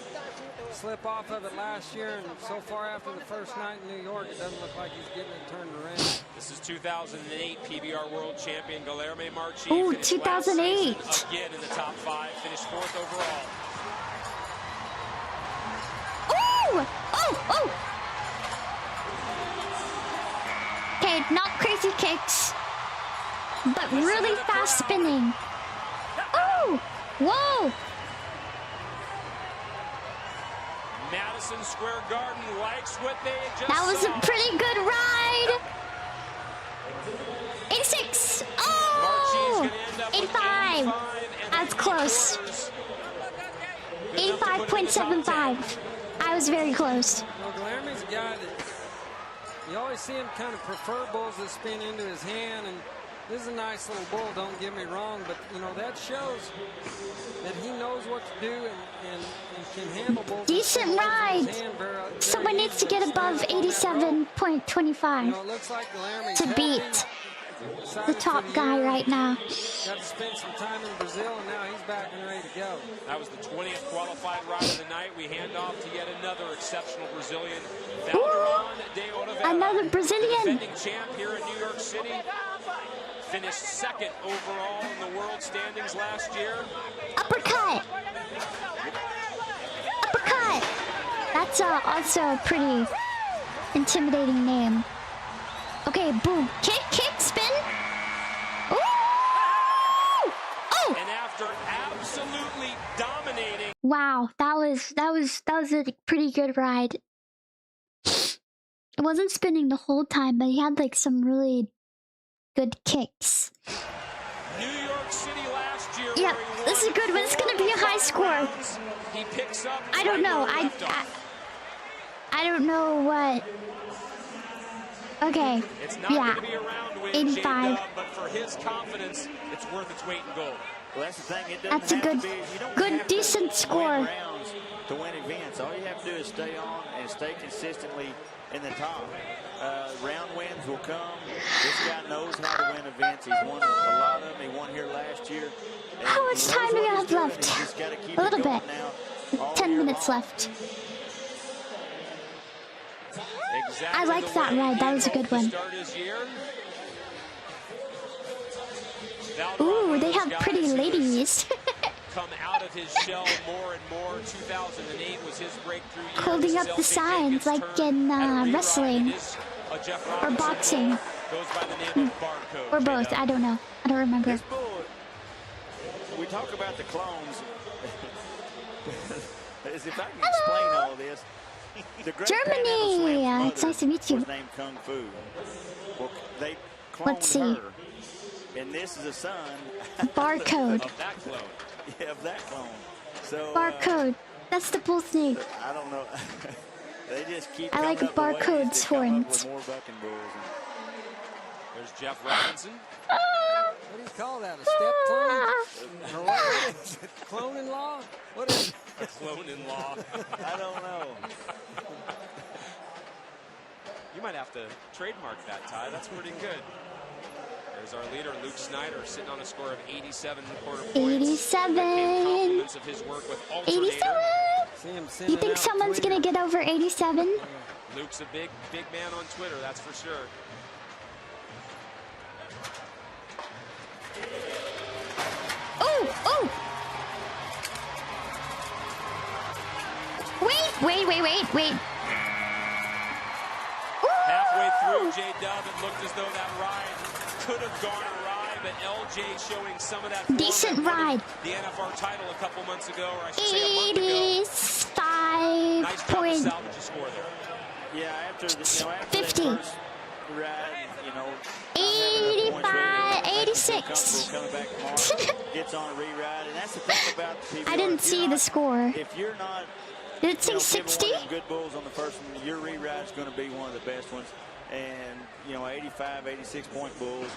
slip off of it last year, and so far after the first night in New York, it doesn't look like he's getting it turned around. This is 2008 PBR World Champion Guilherme Marchi. Ooh, finished 2008. last season again in the top 5, finished 4th overall. Oh! Oh! Oh! Okay, not crazy kicks, but really fast spinning. Oh! Whoa! Madison Square Garden likes what they just That was saw. a pretty good ride. 86. Marchi's Oh! going to end up with 85. 85 I was close. 85.75. I was very close. Well, Guilherme's a guy that you always see him kind of prefer bulls that spin into his hand, and this is a nice little bull, don't get me wrong, but you know that shows that he knows what to do and can handle bulls. Decent ride. Someone needs to get above 87.25 You know, it looks like Guilherme's to beat the top guy right now. Got to spend some time in Brazil, and now he's back and ready to go. That was the 20th qualified ride of the night. We hand off to yet another exceptional Brazilian. Another Brazilian. Defending champ here in New York City. Finished second overall in the world standings last year. Uppercut. Uppercut. That's also a pretty intimidating name. Okay, boom. Kick, spin. Ooh! Oh! And after absolutely dominating. Wow, that was a pretty good ride. It wasn't spinning the whole time, but he had like some really good kicks. New York City last year. Yeah, this is a good one. It's gonna be a high score. He picks up. I don't know. I don't know what. Okay. It's not yeah. gonna be a round win, 85. J-Dub, but for his confidence, it's worth its weight in gold. Well, that's the thing. It doesn't That's a have good, to be, you don't good, have to decent score. win rounds to win events. All you have to do is stay on and stay consistently in the top. Round wins will come. This guy knows how to win events. He's won a lot of them. He won here last year. How much time do we have left? A little bit. 10 minutes left. I like that ride. That was a good one. Ooh, they have pretty ladies. Come out of his shell more and more. 2008 was his breakthrough year. Holding up the signs like in wrestling or boxing. Or both. I don't know. I don't remember. We talk about the clones. As if I can explain all of this. The great Germany! It's nice to meet you. Was named Kung Fu. Well, they cloned Let's see. her. And this is a son. Barcode. Of that clone. Yeah, of that clone. So, Barcode. That's the bull snake. I don't know. They just keep I like Barcode's horns. More bucking bulls. There's Jeff Robinson. What do you call that? A step clone? Or what is it? Clone-in-law? What is it? A clone-in-law. I don't know. You might have to trademark that, Ty. That's pretty good. There's our leader, Luke Snyder, sitting on a score of 87 1/4 points. 87. Of his work with 87. You think someone's gonna get over 87? Luke's a big man on Twitter, that's for sure. Oh! Wait. Halfway through, J-Dub, it looked as though that ride could have gone awry, but LJ showing some of that decent ride. The NFR title a couple months ago, or I should say a month ago. 85 nice job to salvage a score there. Yeah, after 50. that first ride, 85, 86. Coming back tomorrow, gets on a re-ride, and that's the thing about PBR. I didn't see the score. If you're not, did it say 60? Good bulls on the first one, your re-ride is going to be one of the best ones. And 85, 86 point bulls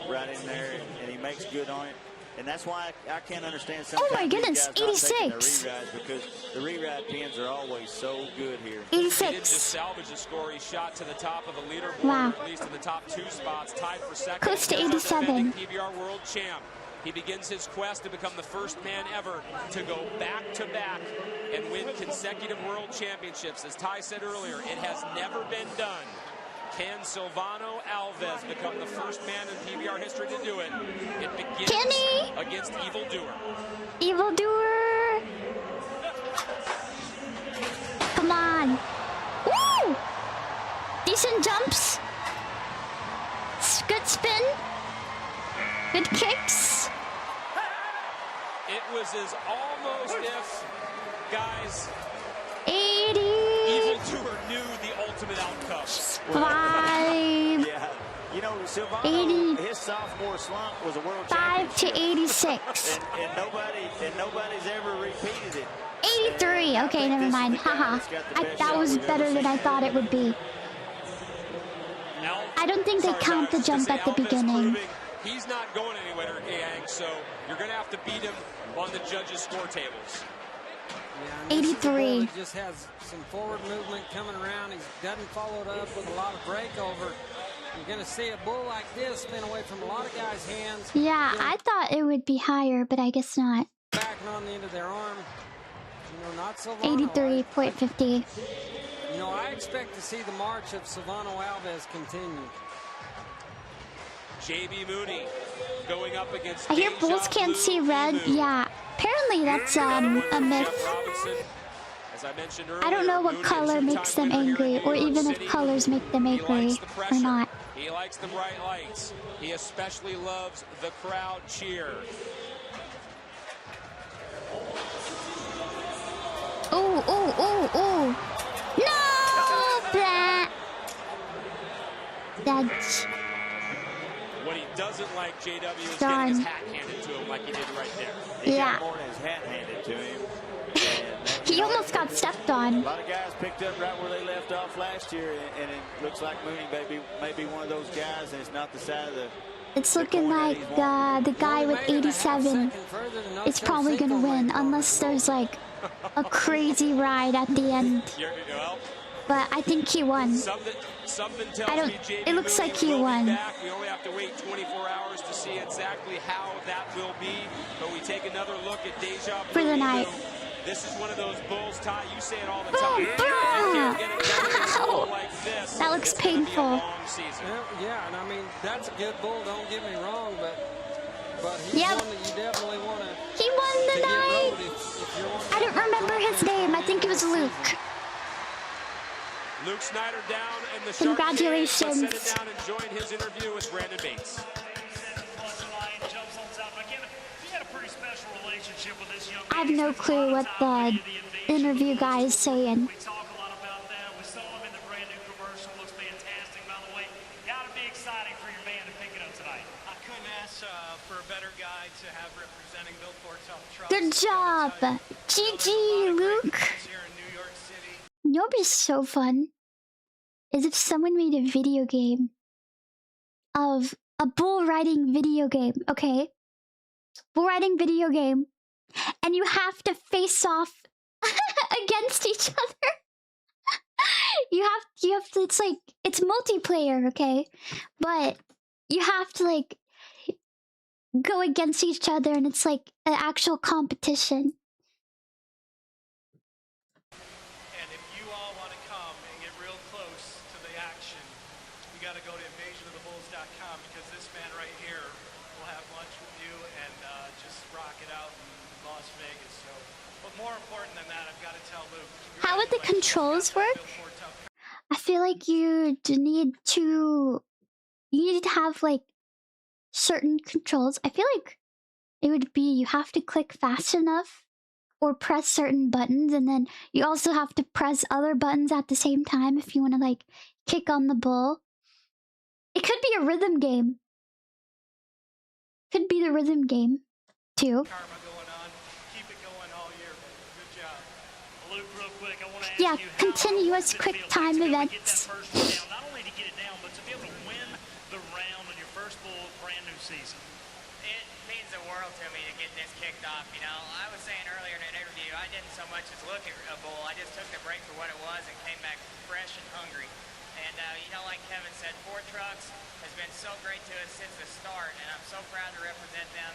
right in there, and he makes good on it. And that's why I can't understand sometimes. Oh my goodness, these guys not taking 86. their re-rides, because the re-ride pins are always so good here. 86. He didn't just salvage the score, he shot to the top of the leaderboard, wow. or at least in the top 2 spots, tied for second. Close to 87. PBR world champ. He begins his quest to become the first man ever to go back-to-back and win consecutive world championships. As Ty said earlier, it has never been done. Can Silvano Alves become the first man in PBR history to do it? It begins against Evil Doer. Evil Doer! Come on. Woo! Decent jumps. Good spin. Good kicks. It was as almost if, guys, 80. Evil Doer knew the ultimate outcome. 5. Yeah, You know, Silvano, his sophomore slump was a world championship. 5 to 86. and nobody's ever repeated it. 83. Okay, never mind. Haha. That was better than I thought it would be. I don't think they count the jump at the beginning. He's not going anywhere, Yang, so you're going to have to beat him on the judges' score tables. Yeah, 83. He just has some forward movement coming around. He doesn't follow it up with a lot of breakover. You're going to see a bull like this spin away from a lot of guys' hands. Yeah, I thought it would be higher, but I guess not. Backing on the end of their arm. You know, not so 83.50. You know, I expect to see the march of Silvano Alves continue. JB Mooney going up against I hear bulls can't see red. Yeah, apparently that's a myth. As I mentioned earlier, I don't know what color makes them angry, or even if colors make them angry or not. He likes the bright lights. He especially loves the crowd cheer. Ooh, ooh, ooh, ooh. No! Blah. That's... What he doesn't like, JW, is Darn. getting his hat handed to him like he did right there. He Yeah. got more than his hat handed to him. He almost got stepped on. A lot of guys picked up right where they left off last year, and it looks like Mooney may be one of those guys, and it's not the side of the... It's looking like the guy with 87 is probably going to win, unless there's like a crazy ride at the end. But I think he won. Something tells I don't. me JB It looks Mooney like he will be won. back. We only have to wait 24 hours to see exactly how that will be. But we take another look at Deja For the night. This is one of those bulls, Ty. You say it all the time. You can't get it done in a bull like this. That looks It's gonna be a painful. long season. Yeah, and I mean, that's a good bull, don't get me wrong, but he's Yep. one that you definitely want to... He won the night. If you're wanting I don't remember his name. I think it was Luke. Luke Snyder down in the Congratulations. Let's sit down and join his interview with Brandon Bates. I have no clue what the interview guy is saying. We talk a lot about that. We saw him in the brand new commercial. Looks fantastic, by the way. Gotta be exciting for your man to pick it up tonight. I couldn't ask for a better guy to have representing Bill Thornton Trucks. Good job. GG, Luke. You know what'd be so fun? Is if someone made a video game of a bull riding video game, okay? Bull riding video game. And you have to face off against each other. you have to, it's like, it's multiplayer, okay? But you have to like go against each other, and it's like an actual competition. And if you all want to come and get real close to the action, you got to go to invasionofthebulls.com, because this man right here will have lunch with you and just rock it out in Las Vegas. So, but more important than that, I've got to tell Luke. How would the controls work? I feel like you need to have like certain controls. I feel like it would be you have to click fast enough or press certain buttons, and then you also have to press other buttons at the same time if you want to like kick on the bull. It could be a rhythm game. Could be the rhythm game too. Yeah, continuous quick time events. Not only to get it down, but to be able to win the round on your first bull brand new season. It means the world to me to get this kicked off. You know, I was saying earlier in an interview, I didn't so much as look at a bull. I just took the break for what it was and came back fresh and hungry. And, you know, like Kevin said, Ford Trucks has been so great to us since the start, and I'm so proud to represent them.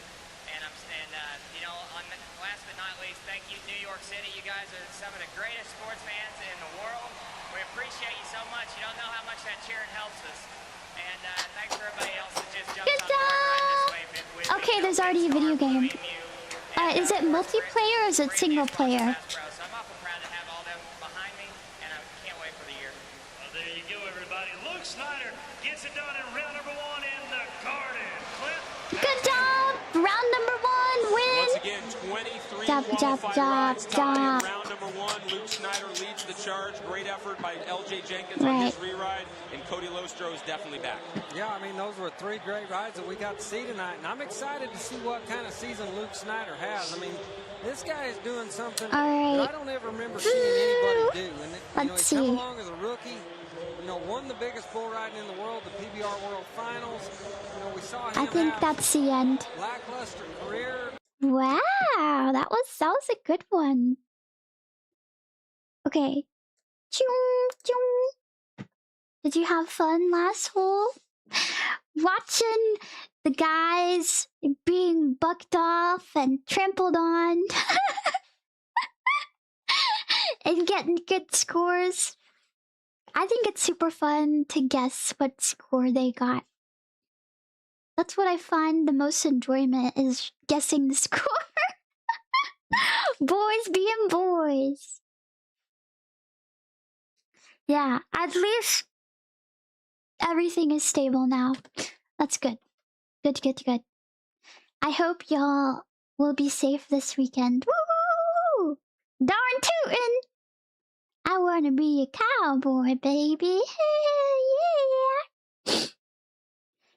And you know, last but not least, thank you, New York City. You guys are some of the greatest sports fans in the world. We appreciate you so much. You don't know how much that cheering helps us. And thanks for everybody else that just jumped on board right this way. Okay, there's already a video game. Is it multiplayer or is it single player? So I'm awful proud to have all them behind me, and I can't wait for the year. Well, there you go, everybody. Luke Snyder gets it done in round number 1 in the Garden. Clint. Good job! Round number 1 win! Once again, 23 Job, job, qualified job, rides tied in job. round number 1. Luke Snyder leads the charge. Great effort by LJ Jenkins on his re-ride. And Cody Lostro is definitely back. Yeah, I mean, those were 3 great rides that we got to see tonight. And I'm excited to see what kind of season Luke Snyder has. I mean, this guy is doing something that I don't ever remember seeing anybody do. And he's come along as a rookie. Won the biggest bull riding in the world, the PBR World Finals. We saw him. I think that's the end. Lackluster career. Wow, that was a good one. Okay. Did you have fun last hole? Watching the guys being bucked off and trampled on and getting good scores. I think it's super fun to guess what score they got. That's what I find the most enjoyment is guessing the score. Boys being boys. Yeah, at least everything is stable now. That's good. Good. I hope y'all will be safe this weekend. Woo! Darn tootin'! I wanna be a cowboy, baby. Hell yeah!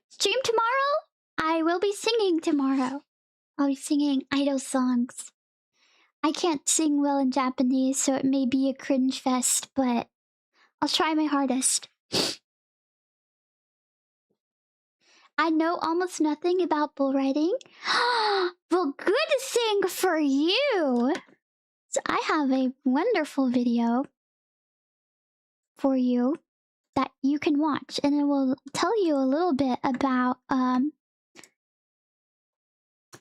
Stream tomorrow? I will be singing tomorrow. I'll be singing idol songs. I can't sing well in Japanese, so it may be a cringe fest, but I'll try my hardest. I know almost nothing about bull riding. Well, good thing for you! So I have a wonderful video for you that you can watch, and it will tell you a little bit about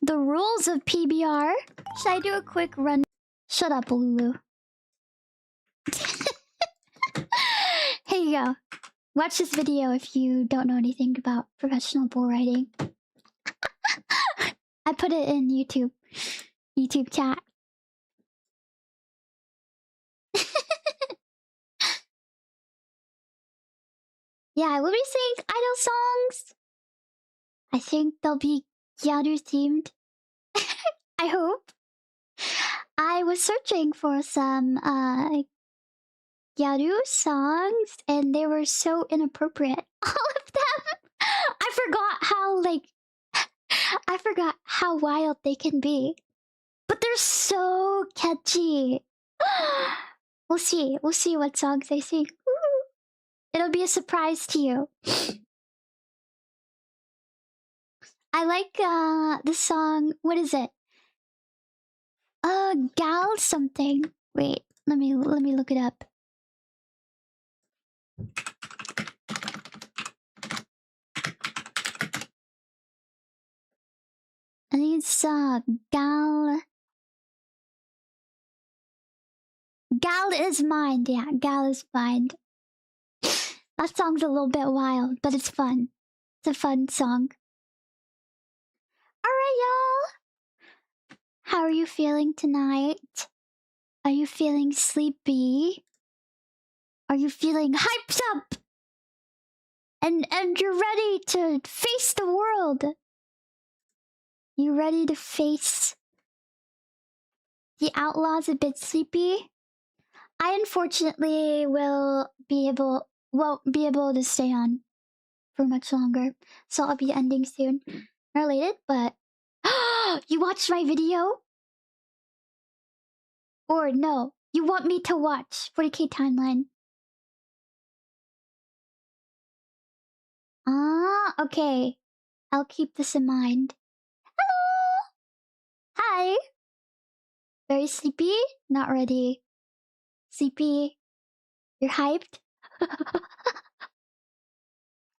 the rules of PBR. Should I do a quick run? Shut up, Lulu. Here you go. Watch this video if you don't know anything about professional bull riding. I put it in YouTube chat. Yeah, I will be singing idol songs. I think they'll be Gyaru themed. I hope. I was searching for some Gyaru songs and they were so inappropriate. All of them. I forgot how wild they can be. But they're so catchy. We'll see what songs they sing. It'll be a surprise to you. I like the song, what is it? Gal something. Wait, let me look it up. I think it's Gal. Gal is Mind. Yeah, Gal is Mind. That song's a little bit wild, but it's fun. It's a fun song. Alright, y'all. How are you feeling tonight? Are you feeling sleepy? Are you feeling hyped up? And you're ready to face the world? You ready to face the outlaws a bit sleepy? I unfortunately won't be able to stay on for much longer, so I'll be ending soon. Not related, but you watched my video? Or no, you want me to watch 40K timeline? Okay. I'll keep this in mind. Hello! Hi! Very sleepy? Not ready. Sleepy? You're hyped?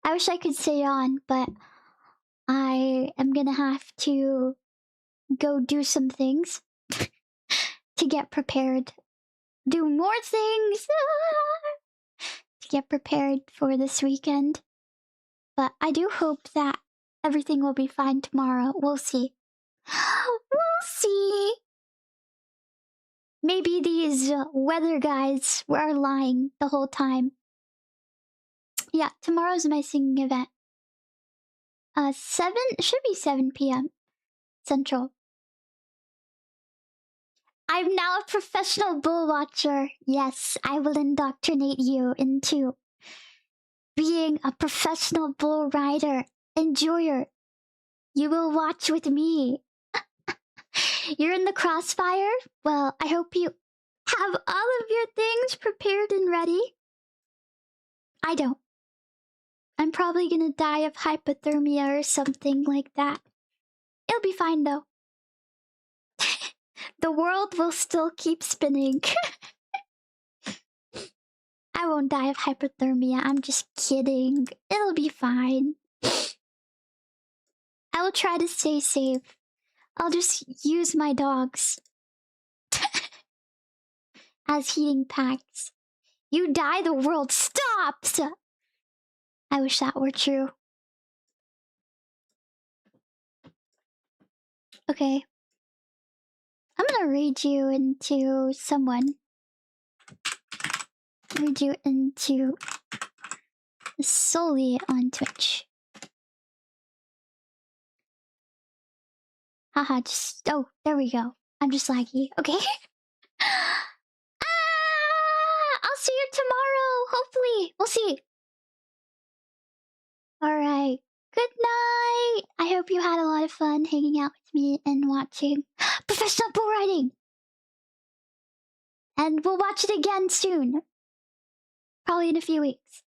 I wish I could stay on, but I am gonna have to go do some things to get prepared. Do more things to get prepared for this weekend. But I do hope that everything will be fine tomorrow. We'll see. We'll see. Maybe these weather guys were lying the whole time. Yeah, tomorrow's my singing event. 7, it should be 7 p.m. Central. I'm now a professional bull watcher. Yes, I will indoctrinate you into being a professional bull rider, enjoyer. You will watch with me. You're in the crossfire? Well, I hope you have all of your things prepared and ready. I don't. I'm probably gonna die of hypothermia or something like that. It'll be fine though. The world will still keep spinning. I won't die of hypothermia, I'm just kidding. It'll be fine. I will try to stay safe. I'll just use my dogs as heating packs. You die, the world stops! I wish that were true. Okay. I'm gonna read you into someone. Read you into solely on Twitch. Haha, just... Oh, there we go. I'm just laggy. Okay. I'll see you tomorrow, hopefully. We'll see. Alright. Good night. I hope you had a lot of fun hanging out with me and watching professional bull riding. And we'll watch it again soon. Probably in a few weeks.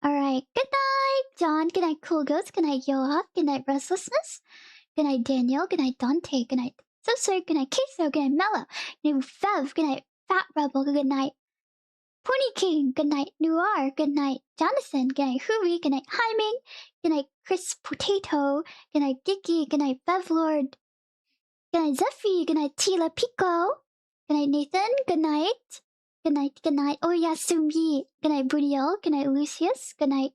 Alright. Good night, John. Good night, Cool Ghost. Good night, Yoha. Good night, Restlessness. Good night, Daniel. Good night, Dante. Good night, Soso. Good night, Queso. Good night, Mello. Good night, Fev. Good night, Fat Rebel. Good night, Pony King. Good night, Noir. Good night, Jonathan. Good night, Hoovy. Good night, Hyming. Good night, Chris Potato. Good night, Gicky. Good night, Bevlord. Good night, Zephy. Good night, Tila Pico. Good night, Nathan. Good night. Good night, good night. Oh, yeah, Sumi. Good night, Bootiel. Good night, Lucius. Good night,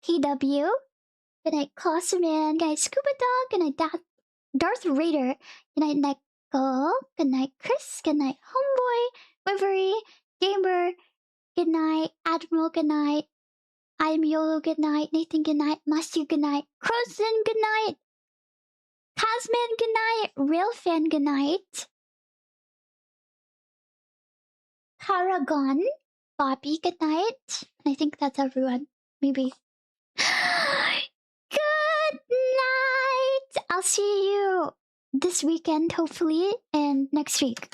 KW. Good night, Closserman. Good night, Scuba Dog. Good night, Darth Raider. Good night, Nicole. Good night, Chris. Good night, Homeboy. Wivery. Gamer. Good night, Admiral. Good night. I am Yolo. Good night. Nathan. Good night. Master. Good night. Crowson. Good night. Tasman. Good night. Railfan. Good night. Paragon. Bobby. Good night. I think that's everyone. Maybe. Good night. I'll see you this weekend, hopefully, and next week.